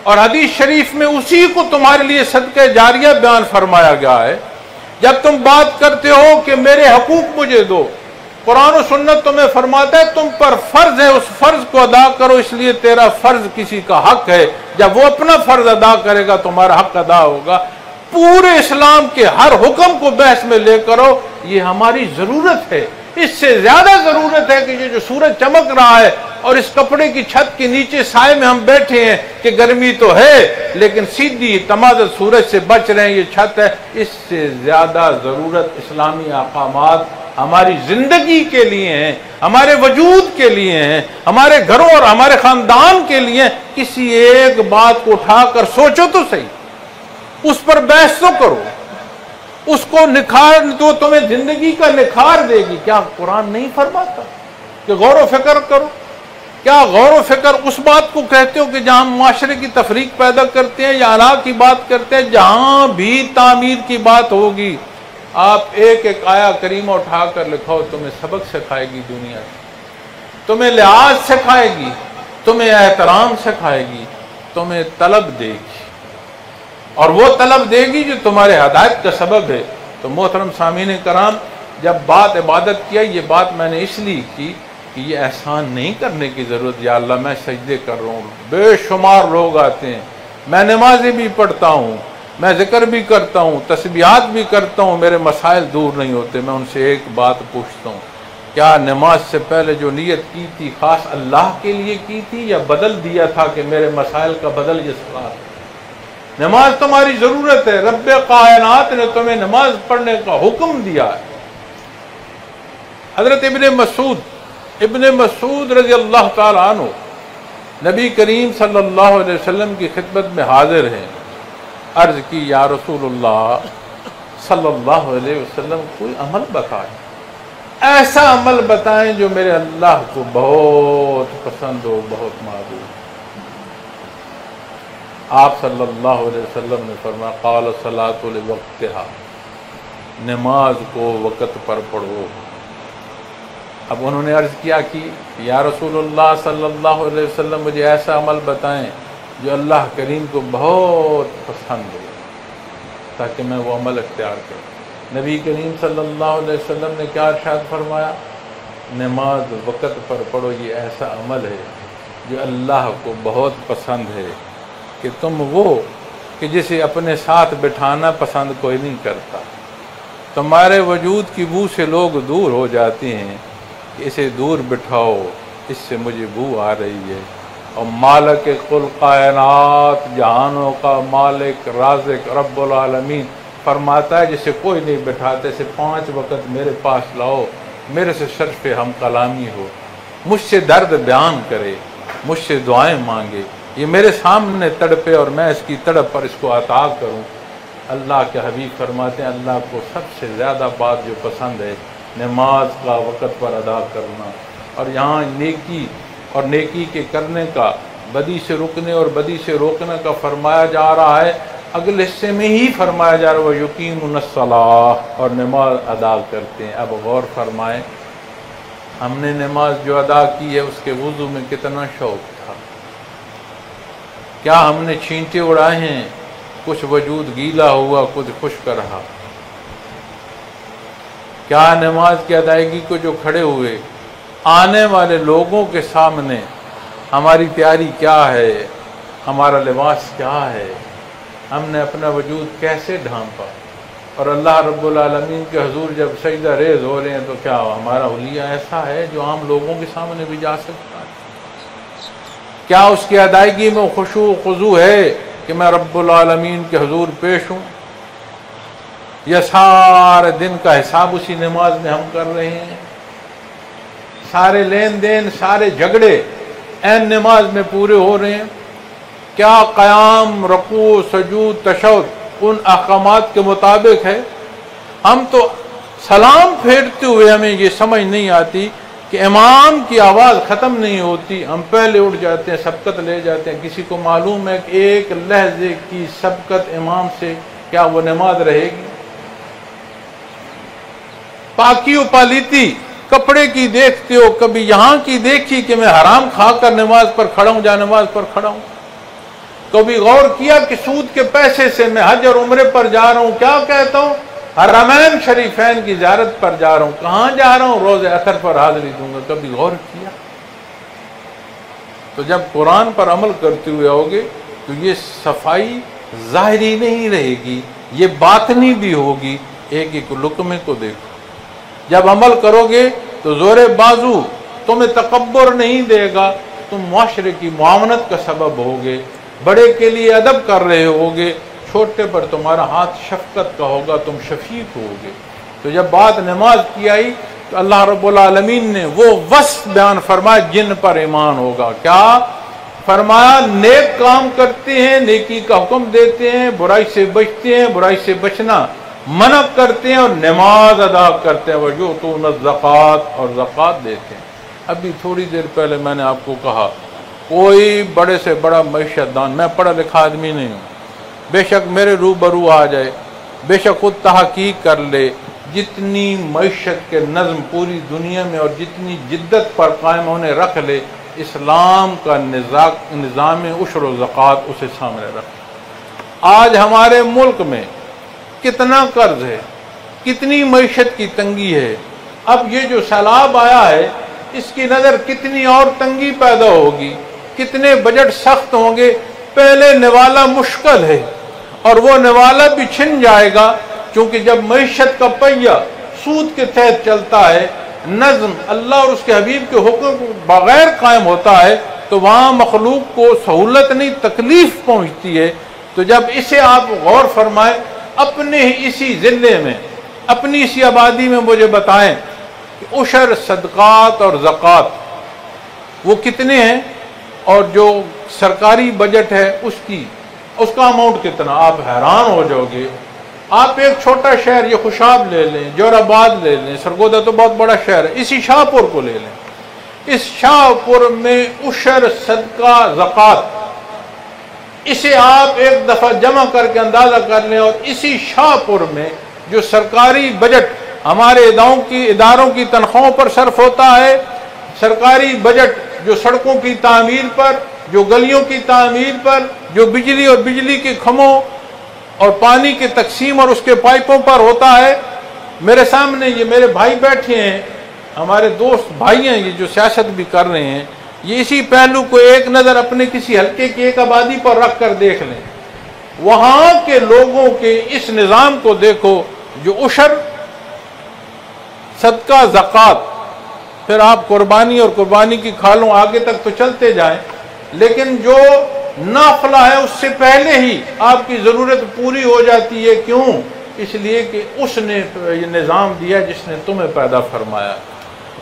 اور حدیث شریف میں اسی کو تمہارے لیے صدقہ جاریہ بیان فرمایا گیا ہے۔ جب تم بات کرتے ہو کہ میرے حقوق مجھے دو، قرآن و سنت تمہیں فرماتا ہے تم پر فرض ہے، اس فرض کو ادا کرو، اس لیے تیرا فرض کسی کا حق ہے۔ جب وہ اپنا فرض ادا کرے گا تمہارا حق ادا ہوگا۔ پورے اسلام کے ہر حکم کو بحث میں لے کرو، یہ ہماری ضرورت ہے۔ اس سے زیادہ ضرورت ہے کہ یہ جو سورج چمک رہا ہے اور اس کپڑے کی چھت کے نیچے سائے میں ہم بیٹھے ہیں کہ گرمی تو ہے لیکن سیدھی تمازن سورج سے بچ رہے ہیں، یہ چھت ہے۔ اس سے زیادہ ضرورت اسلامی احکامات ہماری زندگی کے لیے ہیں، ہمارے وجود کے لیے ہیں، ہمارے گھروں اور ہمارے خاندان کے لیے۔ کسی ایک بات کو اٹھا کر سوچو تو صحیح، اس پر بحث تو کرو، اس کو نکھار تو تمہیں زندگی کا نکھار دے گی۔ کیا قرآن نہیں فرماتا کہ غور و فکر کرو؟ کیا غور و فکر اس بات کو کہتے ہو کہ جہاں معاشرے کی تفریق پیدا کرتے ہیں یا انا کی بات کرتے ہیں؟ جہاں بھی تعمیر کی بات ہوگی آپ ایک ایک آیا کریمہ اٹھا کر لکھاؤ، تمہیں سبق سکھائے گی دنیا کی، تمہیں لحاظ سکھائے گی، تمہیں احترام سکھائے گی، تمہیں طلب دے گی، اور وہ طلب دے گی جو تمہارے ہدایت کا سبب ہے۔ تو محترم سامعین کرام، جب بات عبادت کیا، یہ بات میں نے اس لیے کی کہ یہ احسان نہیں کرنے کی ضرورت۔ یا اللہ میں سجدے کر رہا ہوں، بے شمار لوگ آتے ہیں، میں نمازیں بھی پڑھتا ہوں، میں ذکر بھی کرتا ہوں، تسبیحات بھی کرتا ہوں، میرے مسائل دور نہیں ہوتے۔ میں ان سے ایک بات پوچھتا ہوں، کیا نماز سے پہلے جو نیت کی تھی خاص اللہ کے لیے کی تھی یا بدل دیا تھا کہ میرے مسائل کا بدل یہ سوال؟ نماز تمہاری ضرورت ہے، رب کائنات نے تمہیں نماز پڑھنے کا حکم دیا ہے۔ حضرت ابن مسعود رضی اللہ تعالیٰ عنہ نبی کریم صلی اللہ علیہ وسلم کی خدمت میں حاضر ہیں۔ عرض کی یا رسول اللہ صلی اللہ علیہ وسلم کوئی عمل بتائیں، ایسا عمل بتائیں جو میرے اللہ کو بہت پسند ہو، بہت محبوب۔ آپ صلی اللہ علیہ وسلم نے فرمایا قال الصلاۃ لوقتہا، نماز کو وقت پر پڑھو۔ اب انہوں نے عرض کیا کہ یا رسول اللہ صلی اللہ علیہ وسلم مجھے ایسا عمل بتائیں جو اللہ کریم کو بہت پسند ہو تاکہ میں وہ عمل اختیار کروں۔ نبی کریم صلی اللہ علیہ وسلم نے کیا ارشاد فرمایا؟ نماز وقت پر پڑھو، یہ ایسا عمل ہے جو اللہ کو بہت پسند ہے کہ تم وہ کہ جسے اپنے ساتھ بٹھانا پسند کوئی نہیں کرتا، تمہارے وجود کی بو سے لوگ دور ہو جاتے ہیں کہ اسے دور بٹھاؤ، اس سے مجھے بو آ رہی ہے۔ اور مالک کل کائنات، جہانوں کا مالک رازق رب العالمین فرماتا ہے جسے کوئی نہیں بٹھاتے، اسے 5 وقت میرے پاس لاؤ، میرے سے شرف ہم کلامی ہو، مجھ سے درد بیان کرے، مجھ سے دعائیں مانگے، یہ میرے سامنے تڑپے اور میں اس کی تڑپ پر اس کو عطا کروں۔ اللہ کے حبیب فرماتے ہیں اللہ کو سب سے زیادہ بات جو پسند ہے نماز کا وقت پر ادا کرنا۔ اور یہاں نیکی اور نیکی کے کرنے کا، بدی سے رکنے اور بدی سے روکنے کا فرمایا جا رہا ہے۔ اگلے حصے میں ہی فرمایا جا رہا ہے وَيُقِيمُونَ الصَّلَاةَ، اور نماز ادا کرتے ہیں۔ اب غور فرمائیں، ہم نے نماز جو ادا کی ہے اس کے وضو میں کتنا شوق تھا، کیا ہم نے چھینٹے اڑائے ہیں؟ کچھ وجود گیلا ہوا، کچھ خشک رہا۔ کیا نماز کی ادائیگی کو جو کھڑے ہوئے، آنے والے لوگوں کے سامنے ہماری تیاری کیا ہے، ہمارا لباس کیا ہے، ہم نے اپنا وجود کیسے ڈھانپا، اور اللہ رب العالمین کے حضور جب سجدہ ریز ہو رہے ہیں تو کیا ہمارا حلیہ ایسا ہے جو عام لوگوں کے سامنے بھی جا سکتا ہے؟ کیا اس کی ادائیگی میں خشوع و خضوع ہے کہ میں رب العالمین کے حضور پیش ہوں؟ یا سارے دن کا حساب اسی نماز میں ہم کر رہے ہیں؟ سارے لین دین، سارے جھگڑے عین نماز میں پورے ہو رہے ہیں؟ کیا قیام، رکوع، سجود، تشہد ان احکامات کے مطابق ہے؟ ہم تو سلام پھیرتے ہوئے ہمیں یہ سمجھ نہیں آتی کہ امام کی آواز ختم نہیں ہوتی، ہم پہلے اٹھ جاتے ہیں، سبقت لے جاتے ہیں۔ کسی کو معلوم ہے کہ ایک لہجے کی سبقت امام سے کیا وہ نماز رہے گی؟ پاکی و پالیتی کپڑے کی دیکھتے ہو، کبھی یہاں کی دیکھی کہ میں حرام کھا کر نماز پر کھڑا ہوں، جا نماز پر کھڑا ہوں؟ کبھی غور کیا کہ سود کے پیسے سے میں حج اور عمرے پر جا رہا ہوں، کیا کہتا ہوں؟ حرمین شریفین کی زیارت پر جا رہا ہوں۔ کہاں جا رہا ہوں؟ روز اثر پر حاضری دوں گا۔ کبھی غور کیا؟ تو جب قرآن پر عمل کرتے ہوئے ہوگے تو یہ صفائی ظاہری نہیں رہے گی، یہ باطنی بھی ہوگی۔ ایک ایک لقمے کو دیکھو، جب عمل کرو گے تو زور بازو تمہیں تکبر نہیں دے گا، تم معاشرے کی معاونت کا سبب ہوگے، بڑے کے لیے ادب کر رہے ہوگے، چھوٹے پر تمہارا ہاتھ شفقت کا ہوگا، تم شفیق ہوگے۔ تو جب بات نماز کی آئی تو اللہ رب العالمین نے وہ وصف بیان فرمایا جن پر ایمان ہوگا۔ کیا فرمایا؟ نیک کام کرتے ہیں، نیکی کا حکم دیتے ہیں، برائی سے بچتے ہیں، برائی سے بچنا منع کرتے ہیں، اور نماز ادا کرتے ہیں، وَيُؤْتُونَ الزَّكَاةَ اور زکوٰۃ دیتے ہیں۔ ابھی تھوڑی دیر پہلے میں نے آپ کو کہا کوئی بڑے سے بڑا معیشت دان، میں پڑھا لکھا آدمی نہیں ہوں، بے شک میرے روبرو آ جائے، بے شک خود تحقیق کر لے، جتنی معیشت کے نظم پوری دنیا میں اور جتنی جدت پر قائم ہونے رکھ لے، اسلام کا نظام عشر و زکوٰۃ اسے سامنے رکھ۔ آج ہمارے ملک میں کتنا قرض ہے، کتنی معیشت کی تنگی ہے، اب یہ جو سیلاب آیا ہے اس کی نظر کتنی اور تنگی پیدا ہوگی، کتنے بجٹ سخت ہوں گے۔ پہلے نوالا مشکل ہے اور وہ نوالا بھی چھن جائے گا، کیونکہ جب معیشت کا پہیہ سود کے تحت چلتا ہے، نظم اللہ اور اس کے حبیب کے حکم کو بغیر قائم ہوتا ہے، تو وہاں مخلوق کو سہولت نہیں تکلیف پہنچتی ہے۔ تو جب اسے آپ غور فرمائیں، اپنے ہی اسی ضلع میں، اپنی اسی آبادی میں مجھے بتائیں کہ عشر، صدقات اور زکوٰۃ وہ کتنے ہیں، اور جو سرکاری بجٹ ہے اس کا اماؤنٹ کتنا؟ آپ حیران ہو جاؤ گے۔ آپ ایک چھوٹا شہر یہ خوشاب لے لیں، جور آباد لے لیں، سرگودا تو بہت بڑا شہر ہے، اسی شاہپور کو لے لیں، اس شاہپور میں عشر، صدقہ، زکوٰۃ، اسے آپ ایک دفعہ جمع کر کے اندازہ کر لیں، اور اسی شاہپور میں جو سرکاری بجٹ ہمارے اداروں کی تنخواہوں پر صرف ہوتا ہے، سرکاری بجٹ جو سڑکوں کی تعمیر پر، جو گلیوں کی تعمیر پر، جو بجلی اور بجلی کے کھمبوں اور پانی کی تقسیم اور اس کے پائپوں پر ہوتا ہے۔ میرے سامنے یہ میرے بھائی بیٹھے ہیں، ہمارے دوست بھائی ہیں، یہ جو سیاست بھی کر رہے ہیں، یہ اسی پہلو کو ایک نظر اپنے کسی حلقے کی ایک آبادی پر رکھ کر دیکھ لیں، وہاں کے لوگوں کے اس نظام کو دیکھو جو عشر، صدقہ، زکوٰۃ، پھر آپ قربانی اور قربانی کی کھالوں آگے تک تو چلتے جائیں، لیکن جو نافلہ ہے اس سے پہلے ہی آپ کی ضرورت پوری ہو جاتی ہے۔ کیوں؟ اس لیے کہ اس نے یہ نظام دیا جس نے تمہیں پیدا فرمایا،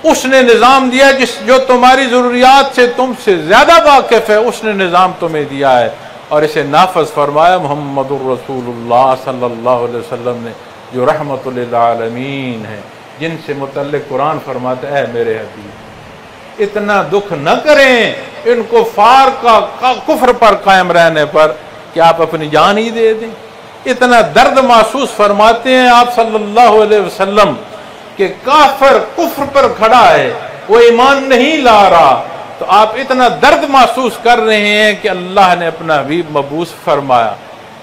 اس نے نظام دیا جو تمہاری ضروریات سے تم سے زیادہ واقف ہے، اس نے نظام تمہیں دیا ہے، اور اسے نافذ فرمایا محمد الرسول اللہ صلی اللہ علیہ وسلم نے، جو رحمت للعالمین ہے، جن سے متعلق قرآن فرماتا ہے میرے حبیب اتنا دکھ نہ کریں ان کفار کا کفر پر قائم رہنے پر کہ آپ اپنی جان ہی دے دیں۔ اتنا درد محسوس فرماتے ہیں آپ صلی اللہ علیہ وسلم کہ کافر کفر پر کھڑا ہے، وہ ایمان نہیں لا رہا، تو آپ اتنا درد محسوس کر رہے ہیں کہ اللہ نے اپنا حبیب مبعوث فرمایا۔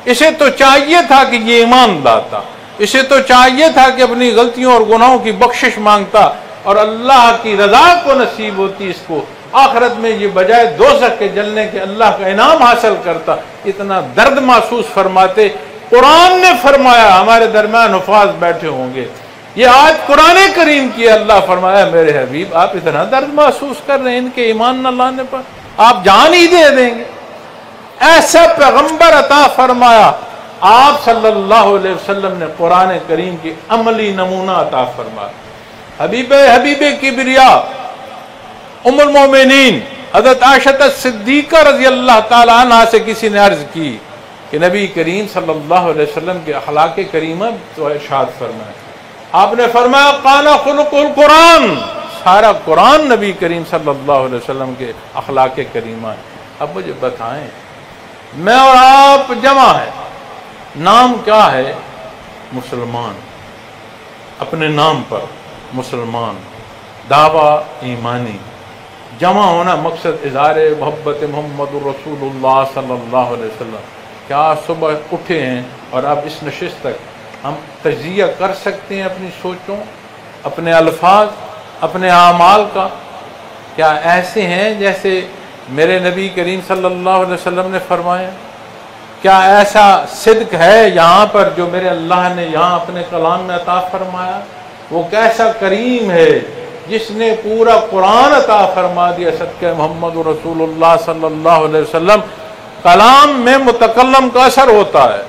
اسے تو چاہیے تھا کہ یہ ایمان لاتا، اسے تو چاہیے تھا کہ اپنی غلطیوں اور گناہوں کی بخشش مانگتا اور اللہ کی رضا کو نصیب ہوتی اس کو، آخرت میں یہ بجائے دوزخ کے جلنے کے اللہ کا انعام حاصل کرتا۔ اتنا درد محسوس فرماتے۔ قرآن نے فرمایا، ہمارے درمیان حفاظ بیٹھے ہوں گے، یہ آج قرآن کریم کی اللہ فرمایا میرے حبیب آپ اتنا درد محسوس کر رہے ہیں ان کے ایمان نہ لانے پر، آپ جان ہی دے دیں گے۔ ایسا پیغمبر عطا فرمایا، آپ صلی اللہ علیہ وسلم نے قرآن کریم کی عملی نمونہ عطا فرمایا۔ حبیب کبریا ام المومنین حضرت عائشہ صدیقہ رضی اللہ تعالیٰ عنہ سے کسی نے عرض کی کہ نبی کریم صلی اللہ علیہ وسلم کے اخلاق کریمہ تو ارشاد فرمایا۔ آپ نے فرمایا قال خلق القرآن، سارا قرآن نبی کریم صلی اللہ علیہ وسلم کے اخلاق کریمہ ہے۔ اب مجھے بتائیں، میں اور آپ جمع ہے، نام کیا ہے؟ مسلمان، اپنے نام پر مسلمان، دعویٰ ایمانی، جمع ہونا مقصد اظہار محبت محمد الرسول اللہ صلی اللہ علیہ وسلم۔ کیا صبح اٹھے ہیں اور اب اس نشست تک ہم تجزیہ کر سکتے ہیں اپنی سوچوں، اپنے الفاظ، اپنے اعمال کا؟ کیا ایسے ہیں جیسے میرے نبی کریم صلی اللہ علیہ وسلم نے فرمایا؟ کیا ایسا صدق ہے یہاں پر جو میرے اللہ نے یہاں اپنے کلام میں عطا فرمایا؟ وہ کیسا کریم ہے جس نے پورا قرآن عطا فرما دیا صدقہ محمد رسول اللہ صلی اللہ علیہ وسلم۔ کلام میں متکلم کا اثر ہوتا ہے،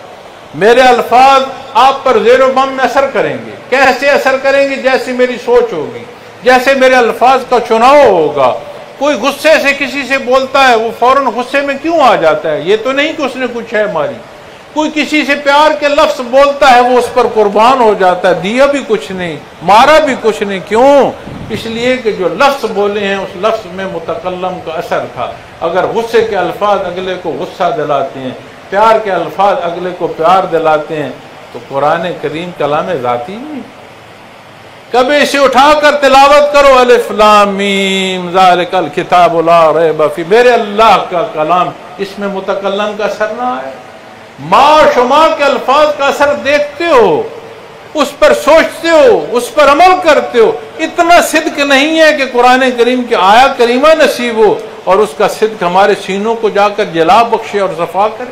میرے الفاظ آپ پر زیر و بم میں اثر کریں گے۔ کیسے اثر کریں گے؟ جیسے میری سوچ ہوگی، جیسے میرے الفاظ کا چناؤ ہوگا۔ کوئی غصے سے کسی سے بولتا ہے، وہ فوراً غصے میں کیوں آ جاتا ہے؟ یہ تو نہیں کہ اس نے کچھ ہے ماری۔ کوئی کسی سے پیار کے لفظ بولتا ہے، وہ اس پر قربان ہو جاتا ہے، دیا بھی کچھ نہیں، مارا بھی کچھ نہیں۔ کیوں؟ اس لیے کہ جو لفظ بولے ہیں اس لفظ میں متکلم کا اثر تھا۔ اگر غصے کے الفاظ اگلے کو غصہ دلاتے ہیں، پیار کے الفاظ اگلے کو پیار دلاتے ہیں، تو قرآن کریم کلام ذاتی نہیں۔ کبھی اسے اٹھا کر تلاوت کرو، الف لام میم ذالک الکتاب لا ریب فیہ، میرے اللہ کا کلام، اس میں متکلم کا اثر نہ آئے۔ ما شما کے الفاظ کا اثر دیکھتے ہو، اس پر سوچتے ہو، اس پر عمل کرتے ہو۔ اتنا صدق نہیں ہے کہ قرآن کریم کی آیت کریمہ نصیب ہو اور اس کا صدق ہمارے سینوں کو جا کر جلا بخشے اور صفا کرے۔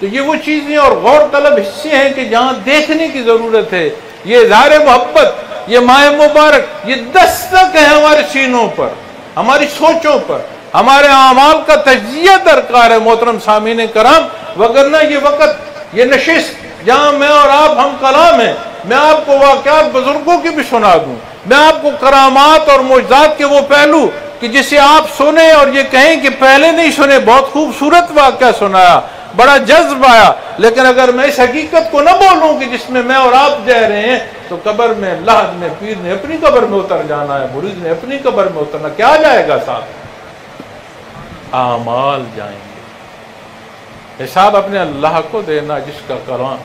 تو یہ وہ چیزیں اور غور طلب حصے ہیں کہ جہاں دیکھنے کی ضرورت ہے۔ یہ اظہار محبت، یہ ماہ مبارک، یہ دستک ہے ہمارے سینوں پر، ہماری سوچوں پر، ہمارے اعمال کا تجزیہ درکار ہے محترم سامعین کرام۔ وگرنہ یہ وقت، یہ نشست جہاں میں اور آپ ہم کلام ہیں، میں آپ کو واقعات بزرگوں کی بھی سنا دوں، میں آپ کو کرامات اور معجزات کے وہ پہلو کہ جسے آپ سنیں اور یہ کہیں کہ پہلے نہیں سنے، بہت خوبصورت واقعہ سنایا، بڑا جذب آیا، لیکن اگر میں اس حقیقت کو نہ بولوں کہ جس میں اور آپ جہ رہے ہیں، تو قبر میں لحد میں پیر نے اپنی قبر میں اتر جانا ہے، مرید نے اپنی قبر میں اترنا، کیا جائے گا ساتھ؟ اعمال جائیں گے۔ حساب اپنے اللہ کو دینا جس کا کلام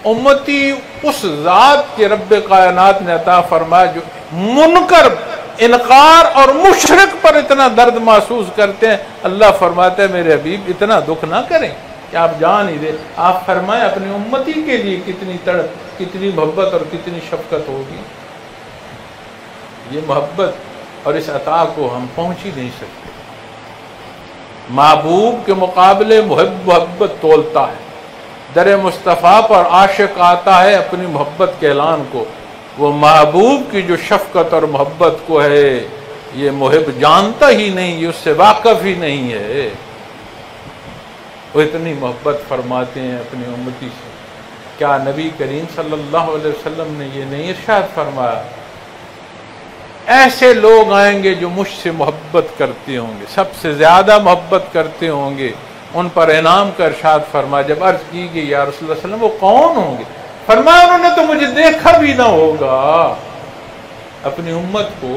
امتی اس ذات کے رب کائنات نے عطا فرمایا جو منکر، انکار اور مشرک پر اتنا درد محسوس کرتے ہیں۔ اللہ فرماتا ہے میرے حبیب اتنا دکھ نہ کریں کہ آپ جان ہی دیں۔ آپ فرمائیں اپنی امتی کے لیے کتنی تڑپ، کتنی محبت اور کتنی شفقت ہوگی۔ یہ محبت اور اس عطا کو ہم پہنچ ہی نہیں سکتے۔ محبوب کے مقابلے محبت تولتا ہے۔ در مصطفیٰ پر عاشق آتا ہے اپنی محبت کے اعلان کو، وہ محبوب کی جو شفقت اور محبت کو ہے یہ محب جانتا ہی نہیں، یہ اس سے واقف ہی نہیں ہے۔ وہ اتنی محبت فرماتے ہیں اپنی امتی سے۔ کیا نبی کریم صلی اللہ علیہ وسلم نے یہ نہیں ارشاد فرمایا؟ ایسے لوگ آئیں گے جو مجھ سے محبت کرتے ہوں گے، سب سے زیادہ محبت کرتے ہوں گے، ان پر انعام کا ارشاد فرمایا۔ جب عرض کی گئی یا رسول اللہ صلی اللہ علیہ وسلم وہ کون ہوں گے؟ فرمایا انہوں نے تو مجھے دیکھا بھی نہ ہوگا۔ اپنی امت کو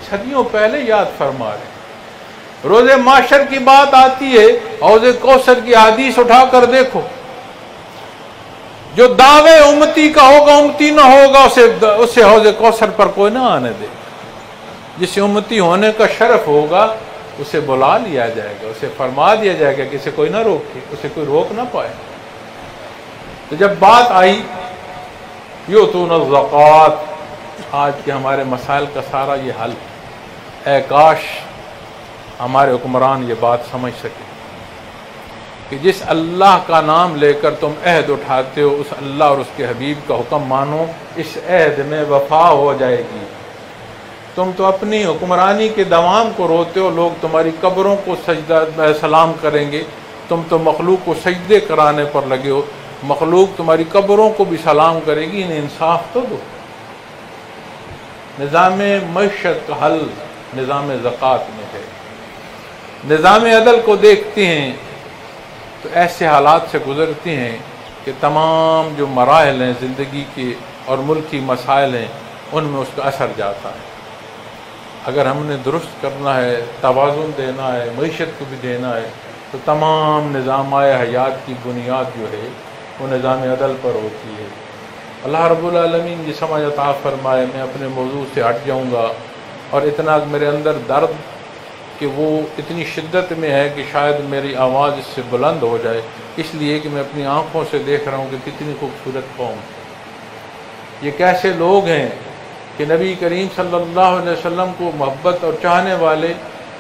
صدیوں پہلے یاد فرما رہے۔ روز معاشر کی بات آتی ہے، حوض کوثر کی حدیث اٹھا کر دیکھو، جو دعوے امتی کا ہوگا امتی نہ ہوگا اسے حوض کوثر پر کوئی نہ آنے دے۔ جسے امتی ہونے کا شرف ہوگا اسے بلا لیا جائے گا، اسے فرما دیا جائے گا کہ اسے کوئی نہ روکے، اسے کوئی روک نہ پائے۔ تو جب بات آئی یؤتون الزکوٰۃ، آج کے ہمارے مسائل کا سارا یہ حل، اے کاش ہمارے حکمران یہ بات سمجھ سکے کہ جس اللہ کا نام لے کر تم عہد اٹھاتے ہو اس اللہ اور اس کے حبیب کا حکم مانو، اس عہد میں وفا ہو جائے گی۔ تم تو اپنی حکمرانی کے دوام کو روتے ہو، لوگ تمہاری قبروں کو سجدہ سلام کریں گے، تم تو مخلوق کو سجدے کرانے پر لگے ہو، مخلوق تمہاری قبروں کو بھی سلام کرے گی، انہیں انصاف تو دو۔ نظام معیشت کا حل نظام زکوٰۃ میں ہے۔ نظام عدل کو دیکھتے ہیں تو ایسے حالات سے گزرتے ہیں کہ تمام جو مراحل ہیں زندگی کے اور ملکی مسائل ہیں ان میں اس کا اثر جاتا ہے۔ اگر ہم نے درست کرنا ہے، توازن دینا ہے، معیشت کو بھی دینا ہے، تو تمام نظام حیات کی بنیاد جو ہے وہ نظام عدل پر ہوتی ہے۔ اللہ رب العالمین یہ سمجھ عطا فرمائے۔ میں اپنے موضوع سے ہٹ جاؤں گا، اور اتنا میرے اندر درد کہ وہ اتنی شدت میں ہے کہ شاید میری آواز اس سے بلند ہو جائے، اس لیے کہ میں اپنی آنکھوں سے دیکھ رہا ہوں کہ کتنی خوبصورت قوم، یہ کیسے لوگ ہیں کہ نبی کریم صلی اللہ علیہ وسلم کو محبت اور چاہنے والے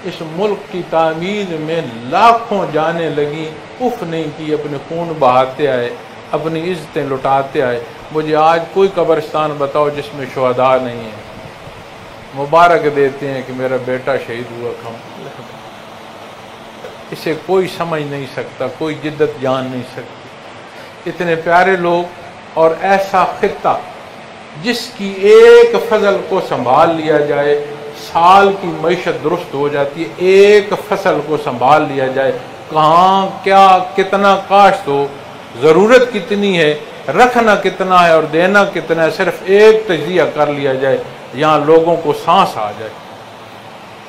اس ملک کی تعمیر میں لاکھوں جانیں لگیں، اف نہیں کی، اپنے خون بہاتے آئے، اپنی عزتیں لٹاتے آئے۔ مجھے آج کوئی قبرستان بتاؤ جس میں شہداء نہیں ہیں، مبارک دیتے ہیں کہ میرا بیٹا شہید ہوا، اسے کوئی سمجھ نہیں سکتا، کوئی جدت جان نہیں سکتی۔ اتنے پیارے لوگ اور ایسا خطہ جس کی ایک فصل کو سنبھال لیا جائے سال کی معیشت درست ہو جاتی ہے، ایک فصل کو سنبھال لیا جائے، کہاں کیا کتنا کاشت ہو، ضرورت کتنی ہے، رکھنا کتنا ہے اور دینا کتنا ہے، صرف ایک تجزیہ کر لیا جائے، یہاں لوگوں کو سانس آ جائے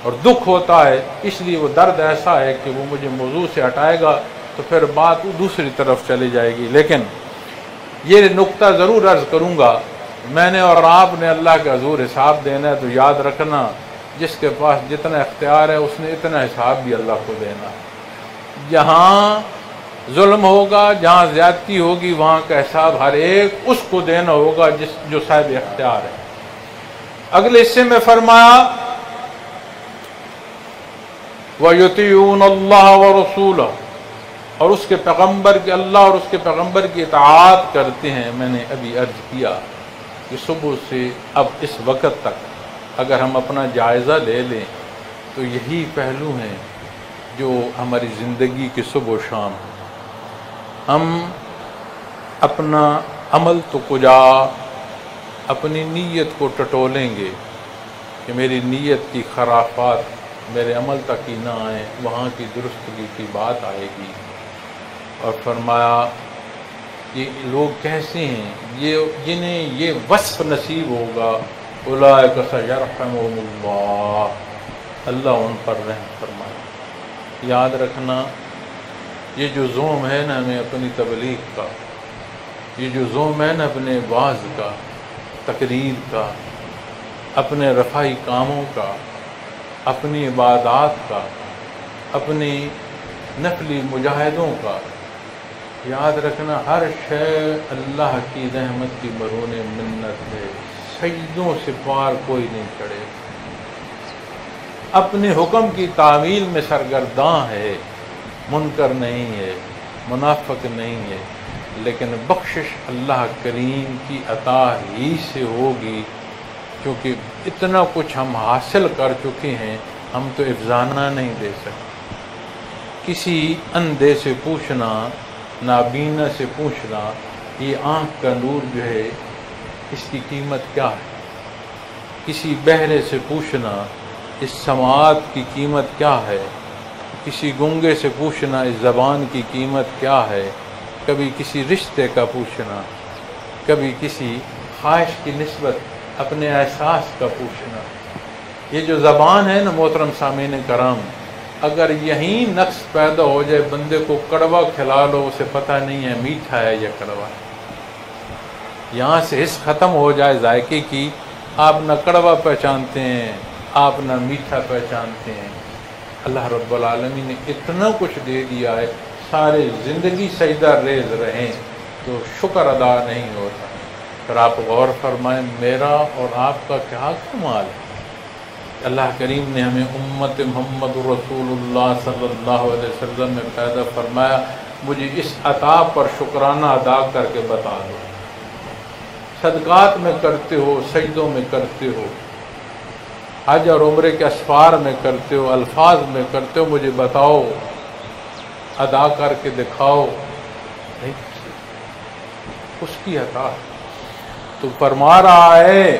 اور دکھ ہوتا ہے۔ اس لیے وہ درد ایسا ہے کہ وہ مجھے موضوع سے ہٹائے گا تو پھر بات دوسری طرف چلی جائے گی۔ لیکن یہ نقطہ ضرور عرض کروں گا، میں نے اور آپ نے اللہ کے حضور حساب دینا ہے، تو یاد رکھنا جس کے پاس جتنا اختیار ہے اس نے اتنا حساب بھی اللہ کو دینا ہے۔ جہاں ظلم ہوگا، جہاں زیادتی ہوگی، وہاں کا حساب ہر ایک اس کو دینا ہوگا جو صاحب اختیار ہے۔ اگلے حصے میں فرمایا وَيُطِيعُونَ اللَّهَ وَرَسُولَهُ، اور اس کے پیغمبر کی، اللہ اور اس کے پیغمبر کی اطاعت کرتے ہیں۔ میں نے ابھی عرض کیا کہ صبح سے اب اس وقت تک اگر ہم اپنا جائزہ لے لیں تو یہی پہلو ہیں جو ہماری زندگی کی صبح و شام ہے۔ ہم اپنا عمل تو کجا اپنی نیت کو ٹٹولیں گے کہ میری نیت کی خرافات میرے عمل تک ہی نہ آئیں، وہاں کی درستگی کی بات آئے گی۔ اور فرمایا یہ لوگ کیسے ہیں جنہیں یہ وصف نصیب ہوگا، اولئک سیرحمہم اللہ، اللہ ان پر رحم فرمائے۔ یاد رکھنا یہ جو زوم ہے نا ہمیں اپنی تبلیغ کا، یہ جو زوم ہے نا اپنے واعظ کا، تقریر کا، اپنے رفاہی کاموں کا، اپنی عبادات کا، اپنی نفلی مجاہدوں کا، یاد رکھنا ہر شے اللہ کی رحمت کی برون منت ہے، سجدوں سے پار کوئی نہیں چڑھے، اپنے حکم کی تعمیل میں سرگرداں ہے، منکر نہیں ہے، منافق نہیں ہے، لیکن بخشش اللہ کریم کی عطا ہی سے ہوگی، کیونکہ اتنا کچھ ہم حاصل کر چکے ہیں، ہم تو افزانہ نہیں دے سکتے۔ کسی اندھے سے پوچھنا، نابینا سے پوچھنا، یہ آنکھ کا نور جو ہے اس کی قیمت کیا ہے؟ کسی بہرے سے پوچھنا اس سماعت کی قیمت کیا ہے؟ کسی گنگے سے پوچھنا اس زبان کی قیمت کیا ہے؟ کبھی کسی رشتے کا پوچھنا، کبھی کسی خواہش کی نسبت اپنے احساس کا پوچھنا۔ یہ جو زبان ہے نا محترم سامعین کرام، اگر یہیں نقص پیدا ہو جائے، بندے کو کڑوا کھلا لو اسے پتہ نہیں ہے میٹھا ہے یا کڑوا ہے، یہاں سے حس ختم ہو جائے ذائقے کی، آپ نہ کڑوا پہچانتے ہیں، آپ نہ میٹھا پہچانتے ہیں۔ اللہ رب العالمین نے اتنا کچھ دے دیا ہے، سارے زندگی سجدہ ریز رہیں تو شکر ادا نہیں ہوتا۔ پھر آپ غور فرمائیں میرا اور آپ کا کیا کمال ہے۔ اللہ کریم نے ہمیں امت محمد رسول اللہ صلی اللہ علیہ وسلم میں پیدا فرمایا، مجھے اس عطا پر شکرانہ ادا کر کے بتا دو۔ صدقات میں کرتے ہو، سجدوں میں کرتے ہو، حج اور عمرے کے اسفار میں کرتے ہو، الفاظ میں کرتے ہو، مجھے بتاؤ، ادا کر کے دکھاؤ۔ نہیں، اس کی عطا تو فرما رہا ہے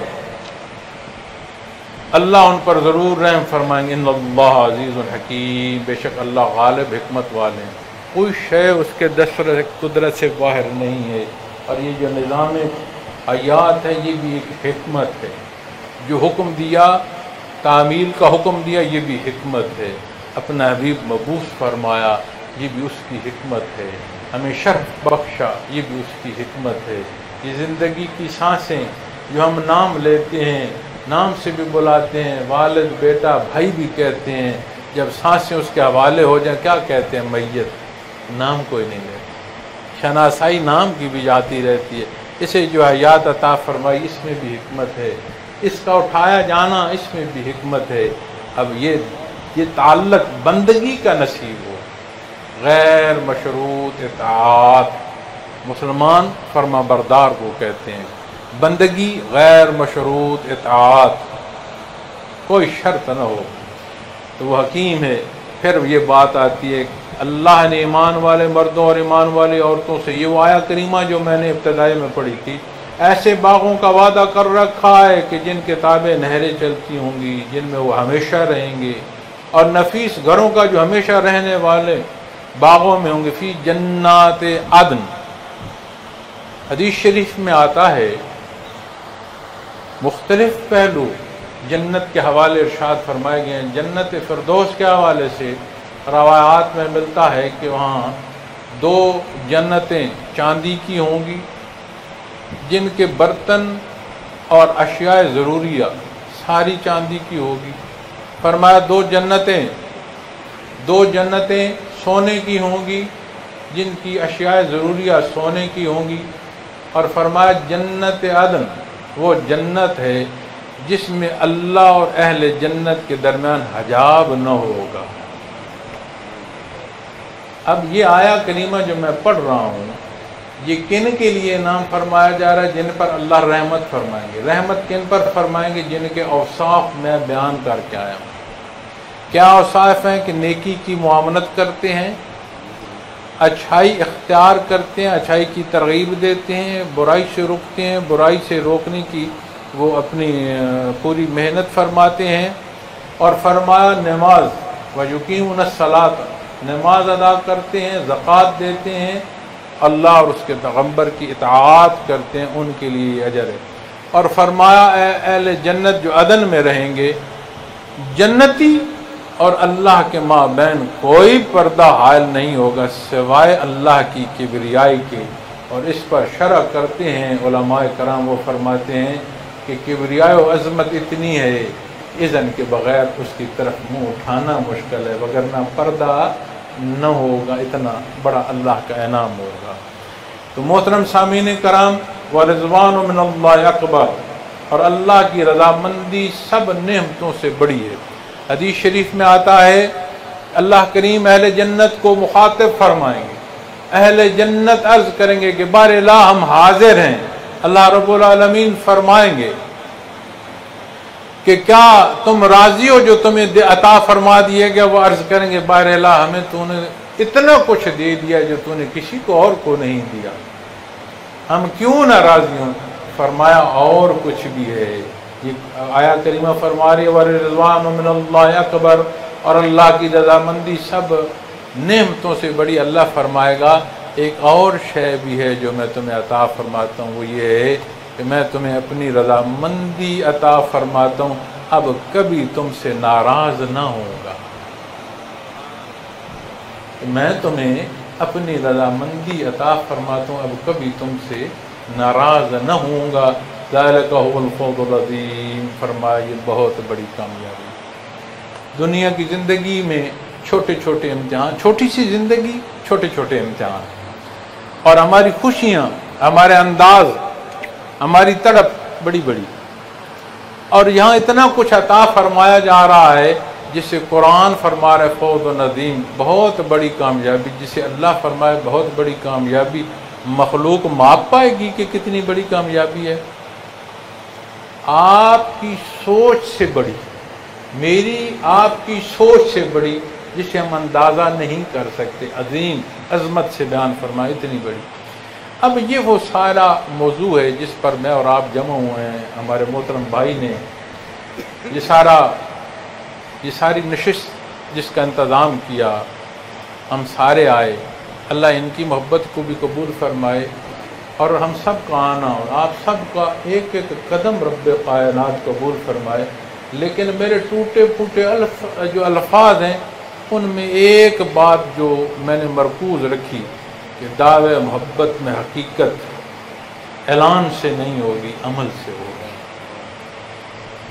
اللہ ان پر ضرور رحم فرمائیں گے۔ ان اللہ عزیز الحکیم، بے شک اللہ غالب حکمت والے ہیں، کوئی شے اس کے دستور قدرت سے باہر نہیں ہے۔ اور یہ جو نظام حیات ہے یہ بھی ایک حکمت ہے، جو حکم دیا، تعمیل کا حکم دیا، یہ بھی حکمت ہے۔ اپنا حبیب مبعوث فرمایا، یہ بھی اس کی حکمت ہے۔ ہمیں شرف بخشا، یہ بھی اس کی حکمت ہے۔ یہ زندگی کی سانسیں جو ہم نام لیتے ہیں، نام سے بھی بلاتے ہیں، والد، بیٹا، بھائی بھی کہتے ہیں، جب سانسیں اس کے حوالے ہو جائیں کیا کہتے ہیں؟ میت، نام کوئی نہیں لیتا۔ شناسائی نام کی بھی جاتی رہتی ہے۔ اسے جو حیات عطا فرمائی اس میں بھی حکمت ہے، اس کا اٹھایا جانا اس میں بھی حکمت ہے۔ اب یہ تعلق بندگی کا نصیب ہو، غیر مشروط اطاعت، مسلمان فرما بردار کو کہتے ہیں، بندگی غیر مشروط اطاعت، کوئی شرط نہ ہو تو وہ حکیم ہے۔ پھر یہ بات آتی ہے اللہ نے ایمان والے مردوں اور ایمان والی عورتوں سے، یہ وہ آیا کریمہ جو میں نے ابتدائی میں پڑھی تھی، ایسے باغوں کا وعدہ کر رکھا ہے کہ جن کے تابع نہریں چلتی ہوں گی، جن میں وہ ہمیشہ رہیں گے، اور نفیس گھروں کا جو ہمیشہ رہنے والے باغوں میں ہوں گے، فی جنات عدن۔ حدیث شریف میں آتا ہے مختلف پہلو جنت کے حوالے ارشاد فرمائے گئے ہیں۔ جنت فردوس کے حوالے سے روایات میں ملتا ہے کہ وہاں 2 جنتیں چاندی کی ہوں گی، جن کے برتن اور اشیاء ضروریہ ساری چاندی کی ہوگی۔ فرمایا 2 جنتیں سونے کی ہوں گی، جن کی اشیاء ضروریہ سونے کی ہوں گی، اور فرمایا جنت عدن وہ جنت ہے جس میں اللہ اور اہل جنت کے درمیان حجاب نہ ہوگا۔ اب یہ آیا کریمہ جو میں پڑھ رہا ہوں، یہ کن کے لیے نام فرمایا جا رہا ہے؟ جن پر اللہ رحمت فرمائیں گے۔ رحمت کن پر فرمائیں گے؟ جن کے اوصاف میں بیان کر کے آیا ہوں۔ کیا اوصاف ہیں؟ کہ نیکی کی معاونت کرتے ہیں، اچھائی اختیار کرتے ہیں، اچھائی کی ترغیب دیتے ہیں، برائی سے رکتے ہیں، برائی سے روکنے کی وہ اپنی پوری محنت فرماتے ہیں، اور فرمایا نماز وَيُقِيمُونَ الصَّلَاةَ، نماز ادا کرتے ہیں، زکوٰۃ دیتے ہیں، اللہ اور اس کے پیغمبر کی اطاعت کرتے ہیں، ان کے لیے یہ اجر ہے۔ اور فرمایا اے اہل جنت جو عدن میں رہیں گے، جنتی اور اللہ کے مابین کوئی پردہ حائل نہیں ہوگا سوائے اللہ کی کبریائی کے۔ اور اس پر شرح کرتے ہیں علماء کرام، وہ فرماتے ہیں کہ کبریائی و عظمت اتنی ہے اذن کے بغیر اس کی طرف منہ اٹھانا مشکل ہے، وگرنہ پردہ نہ ہوگا، اتنا بڑا اللہ کا انعام ہوگا۔ تو محترم سامعین کرام، ورضوان من اللہ اکبر، اور اللہ کی رضامندی سب نعمتوں سے بڑی ہے۔ حدیث شریف میں آتا ہے اللہ کریم اہل جنت کو مخاطب فرمائیں گے، اہل جنت عرض کریں گے کہ بار الہ ہم حاضر ہیں۔ اللہ رب العالمین فرمائیں گے کہ کیا تم راضی ہو جو تمہیں عطا فرما دیے گیا؟ وہ عرض کریں گے بار الہ ہمیں تو نے اتنا کچھ دے دیا جو تو نے کسی کو اور کو نہیں دیا، ہم کیوں نہ راضی ہوں؟ فرمایا اور کچھ بھی ہے۔ یہ آیا کریمہ فرما رہی ہے ورضوان من اللہ اکبر، اور اللہ کی رضامندی سب نعمتوں سے بڑی۔ اللہ فرمائے گا ایک اور شے بھی ہے جو میں تمہیں عطا فرماتا ہوں، وہ یہ ہے کہ میں تمہیں اپنی رضامندی عطا فرماتا ہوں، اب کبھی تم سے ناراض نہ ہوگا۔ میں تمہیں اپنی رضامندی عطا فرماتا ہوں، اب کبھی تم سے ناراض نہ ہوں گا۔ ذالک هو الفوز العظیم، فرمایا یہ بہت بڑی کامیابی۔ دنیا کی زندگی میں چھوٹے چھوٹے امتحان، چھوٹی سی زندگی، چھوٹے چھوٹے امتحان، اور ہماری خوشیاں، ہمارے انداز، ہماری تڑپ بڑی بڑی، اور یہاں اتنا کچھ عطا فرمایا جا رہا ہے جسے قرآن فرما رہا ہے فوز العظیم، بہت بڑی کامیابی، جسے اللہ فرمائے بہت بڑی کامیابی، مخلوق ماپ پائے گی کہ کتنی بڑی کامیابی ہے؟ آپ کی سوچ سے بڑی، میری آپ کی سوچ سے بڑی، جسے ہم اندازہ نہیں کر سکتے، عظیم عظمت سے بیان فرمائے، اتنی بڑی۔ اب یہ وہ سارا موضوع ہے جس پر میں اور آپ جمع ہوئے ہیں، ہمارے محترم بھائی نے یہ ساری نشست جس کا انتظام کیا، ہم سارے آئے، اللہ ان کی محبت کو بھی قبول فرمائے، اور ہم سب کا آنا اور آپ سب کا ایک ایک قدم رب کائنات قبول فرمائے۔ لیکن میرے ٹوٹے پھوٹے جو الفاظ ہیں، ان میں ایک بات جو میں نے مرکوز رکھی کہ دعوے محبت میں حقیقت اعلان سے نہیں ہوگی، عمل سے ہوگی۔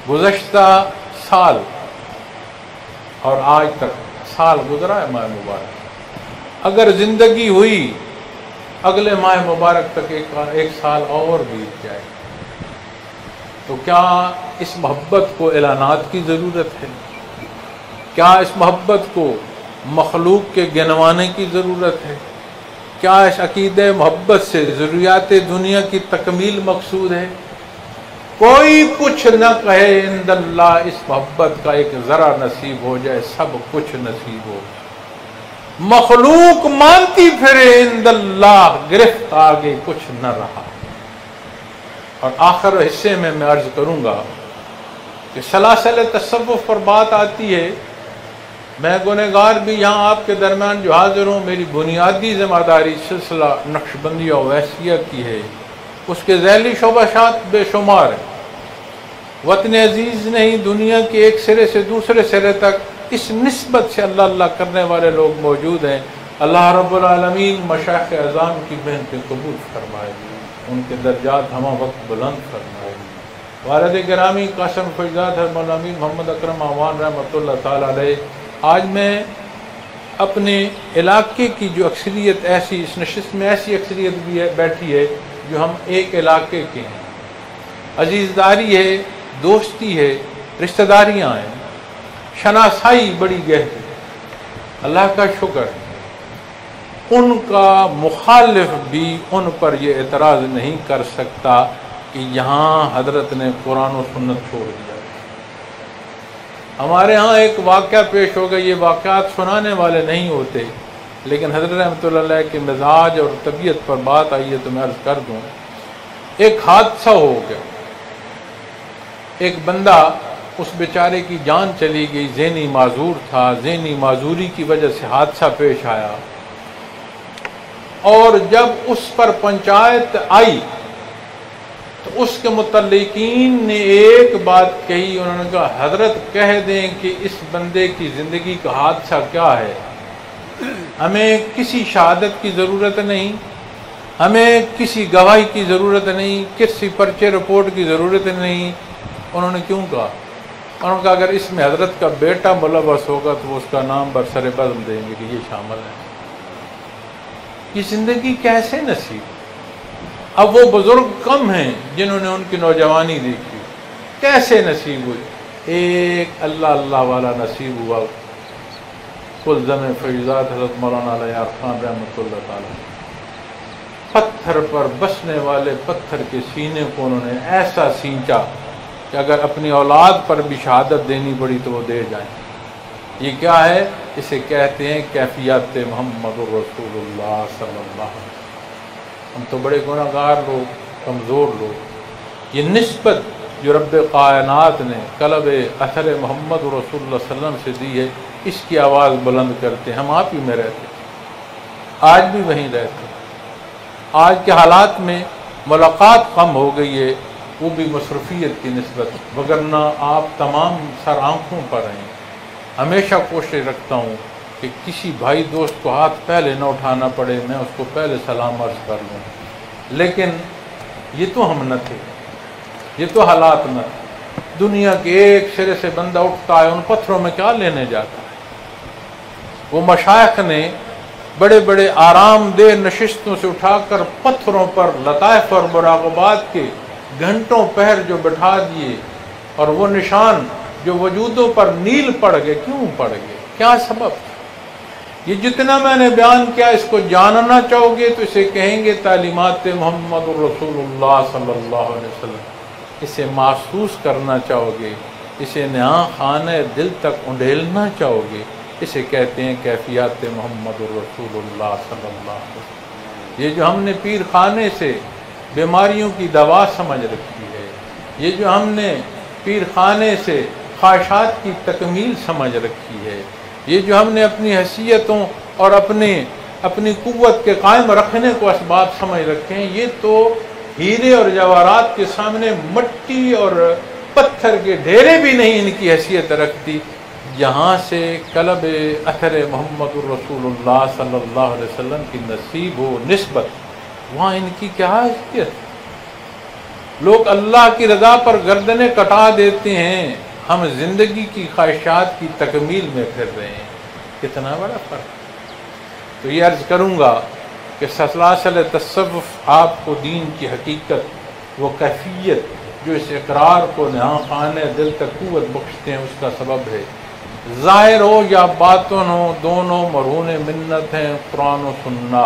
گزشتہ سال اور آج تک سال گزرا ہے ماہ مبارک، اگر زندگی ہوئی اگلے ماہ مبارک تک ایک سال اور بیت جائے تو کیا اس محبت کو اعلانات کی ضرورت ہے؟ کیا اس محبت کو مخلوق کے گنوانے کی ضرورت ہے؟ کیا اس عقیدہ محبت سے ضروریات دنیا کی تکمیل مقصود ہے؟ کوئی کچھ نہ کہے، عند اللہ اس محبت کا ایک ذرا نصیب ہو جائے، سب کچھ نصیب ہو جائے۔ مخلوق مانتی پھرے، عند اللہ گرفت آگے کچھ نہ رہا۔ اور آخر حصے میں عرض کروں گا کہ سلاسل تصوف پر بات آتی ہے، میں گنہگار بھی یہاں آپ کے درمیان جو حاضر ہوں، میری بنیادی ذمہ داری سلسلہ نقشبندی و ویسیہ کی ہے، اس کے ذیلی شعبات بے شمار ہیں۔ وطن عزیز نہیں، دنیا کے ایک سرے سے دوسرے سرے تک اس نسبت سے اللہ اللہ کرنے والے لوگ موجود ہیں۔ اللہ رب العالمین مشائخ اعظام کی محنتیں قبول فرمائے، ان کے درجات ہمہ وقت بلند فرمائے۔ والد گرامی قاسم فیضات مولانا امین محمد اکرم اعوان رحمۃ اللہ تعالی علیہ، آج میں اپنے علاقے کی جو اکثریت ایسی، اس نشست میں ایسی اکثریت بھی ہے بیٹھی ہے جو ہم ایک علاقے کے ہیں، عزیزداری ہے، دوستی ہے، رشتہ داریاں ہیں، شناسائی بڑی گہری، اللہ کا شکر ہے۔ ان کا مخالف بھی ان پر یہ اعتراض نہیں کر سکتا کہ یہاں حضرت نے قرآن و سنت چھوڑ دیا۔ ہمارے ہاں ایک واقعہ پیش ہو گیا، یہ واقعات سنانے والے نہیں ہوتے، لیکن حضرت رحمۃ اللہ علیہ کے مزاج اور طبیعت پر بات آئی ہے تو میں عرض کر دوں۔ ایک حادثہ ہو گیا، ایک بندہ، اس بیچارے کی جان چلی گئی، ذہنی معذور تھا، ذہنی معذوری کی وجہ سے حادثہ پیش آیا، اور جب اس پر پنچایت آئی تو اس کے متعلقین نے ایک بات کہی، انہوں نے کہا حضرت کہہ دیں کہ اس بندے کی زندگی کا حادثہ کیا ہے، ہمیں کسی شہادت کی ضرورت نہیں، ہمیں کسی گواہی کی ضرورت نہیں، کسی پرچے رپورٹ کی ضرورت نہیں۔ انہوں نے کیوں کہا؟ انہوں نے کہا اگر اس میں حضرت کا بیٹا ملوث ہوگا تو وہ اس کا نام برسر بزم دیں گے کہ یہ شامل ہے۔ یہ زندگی کیسے نصیب؟ اب وہ بزرگ کم ہیں جنہوں نے ان کی نوجوانی دیکھی، کیسے نصیب ہوئی؟ ایک اللہ اللہ والا نصیب ہوا، کلزم فیضات حضرت مولانا علیہ خان رحمۃ اللہ تعالی۔ پتھر پر بسنے والے پتھر کے سینے کو انہوں نے ایسا سینچا کہ اگر اپنی اولاد پر بھی شہادت دینی پڑی تو وہ دے جائیں۔ یہ کیا ہے؟ اسے کہتے ہیں کیفیت محمد رسول اللہ صلی اللہ علیہ وسلم۔ ہم تو بڑے گناہگار لوگ، کمزور لوگ، یہ نسبت جو رب کائنات نے قلب اثر محمد رسول اللہ صلی اللہ علیہ وسلم سے دی ہے، اس کی آواز بلند کرتے۔ ہم آپ ہی میں رہتے، آج بھی وہیں رہتے۔ آج کے حالات میں ملاقات کم ہو گئی ہے، وہ بھی مصروفیت کی نسبت، وگرنہ آپ تمام سر آنکھوں پر ہیں۔ ہمیشہ کوشش رکھتا ہوں کہ کسی بھائی دوست کو ہاتھ پہلے نہ اٹھانا پڑے، میں اس کو پہلے سلام عرض کر لوں، لیکن یہ تو ہم نہ تھے۔ یہ تو حالات نہ تھے۔ دنیا کے ایک سرے سے بندہ اٹھتا ہے، ان پتھروں میں کیا لینے جاتا ہے؟ وہ مشائخ نے بڑے بڑے آرام دہ نشستوں سے اٹھا کر پتھروں پر لطائف اور مراقبات کے گھنٹوں پہر جو بٹھا دیے، اور وہ نشان جو وجودوں پر نیل پڑ گئے، کیوں پڑ گئے؟ کیا سبب تھا؟ یہ جتنا میں نے بیان کیا، اس کو جاننا چاہو گے تو اسے کہیں گے تعلیمات محمد الرسول اللہ صلی اللہ علیہ وسلم۔ اسے محسوس کرنا چاہو گے، اسے نہاں خانہ دل تک انڈیلنا چاہو گے، اسے کہتے ہیں کیفیات محمد الرسول اللہ صلی اللہ علیہ وسلم۔ یہ جو ہم نے پیر خانے سے بیماریوں کی دوا سمجھ رکھی ہے، یہ جو ہم نے پیر خانے سے خواہشات کی تکمیل سمجھ رکھی ہے، یہ جو ہم نے اپنی حیثیتوں اور اپنی قوت کے قائم رکھنے کو اسباب سمجھ رکھے ہیں، یہ تو ہیرے اور جواہرات کے سامنے مٹی اور پتھر کے ڈھیرے بھی نہیں ان کی حیثیت رکھتی۔ جہاں سے قلب اثر محمد الرسول اللہ صلی اللہ علیہ وسلم کی نصیب ہو نسبت، وہاں ان کی کیا حیثیت؟ لوگ اللہ کی رضا پر گردنیں کٹا دیتے ہیں، ہم زندگی کی خواہشات کی تکمیل میں پھر رہے ہیں۔ کتنا بڑا فرق۔ تو یہ عرض کروں گا کہ سلاسل تصوف آپ کو دین کی حقیقت، وہ کیفیت جو اس اقرار کو نہاں خانہ دل تک قوت بخشتے ہیں، اس کا سبب ہے۔ ظاہر ہو یا باطن ہو، دونوں مرہون منت ہیں قرآن و سننا،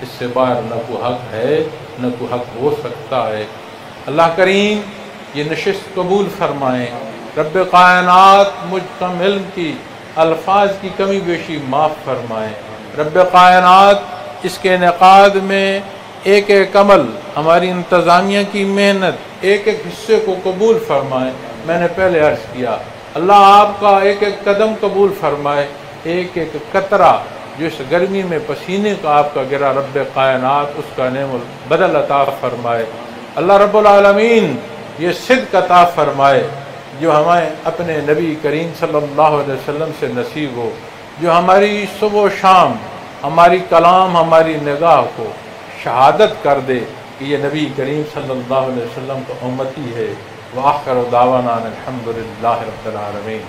اس سے باہر نہ کوئی حق ہے نہ کوئی حق ہو سکتا ہے۔ اللہ کریم یہ نشست قبول فرمائیں، رب کائنات مجھ کم علم کی الفاظ کی کمی بیشی معاف فرمائیں، رب کائنات اس کے انعقاد میں ایک ایک عمل، ہماری انتظامیہ کی محنت، ایک ایک حصے کو قبول فرمائیں۔ میں نے پہلے عرض کیا، اللہ آپ کا ایک ایک قدم قبول فرمائے، ایک ایک قطرہ جو اس گرمی میں پسینے کا آپ کا گرا، رب کائنات اس کا نعم البدل عطا فرمائے۔ اللہ رب العالمین یہ صدق عطا فرمائے جو ہمیں اپنے نبی کریم صلی اللہ علیہ وسلم سے نصیب ہو، جو ہماری صبح و شام، ہماری کلام، ہماری نگاہ کو شہادت کر دے کہ یہ نبی کریم صلی اللہ علیہ وسلم کا امتی ہے۔ وآخر دعوانا الحمد للہ رب العالمین۔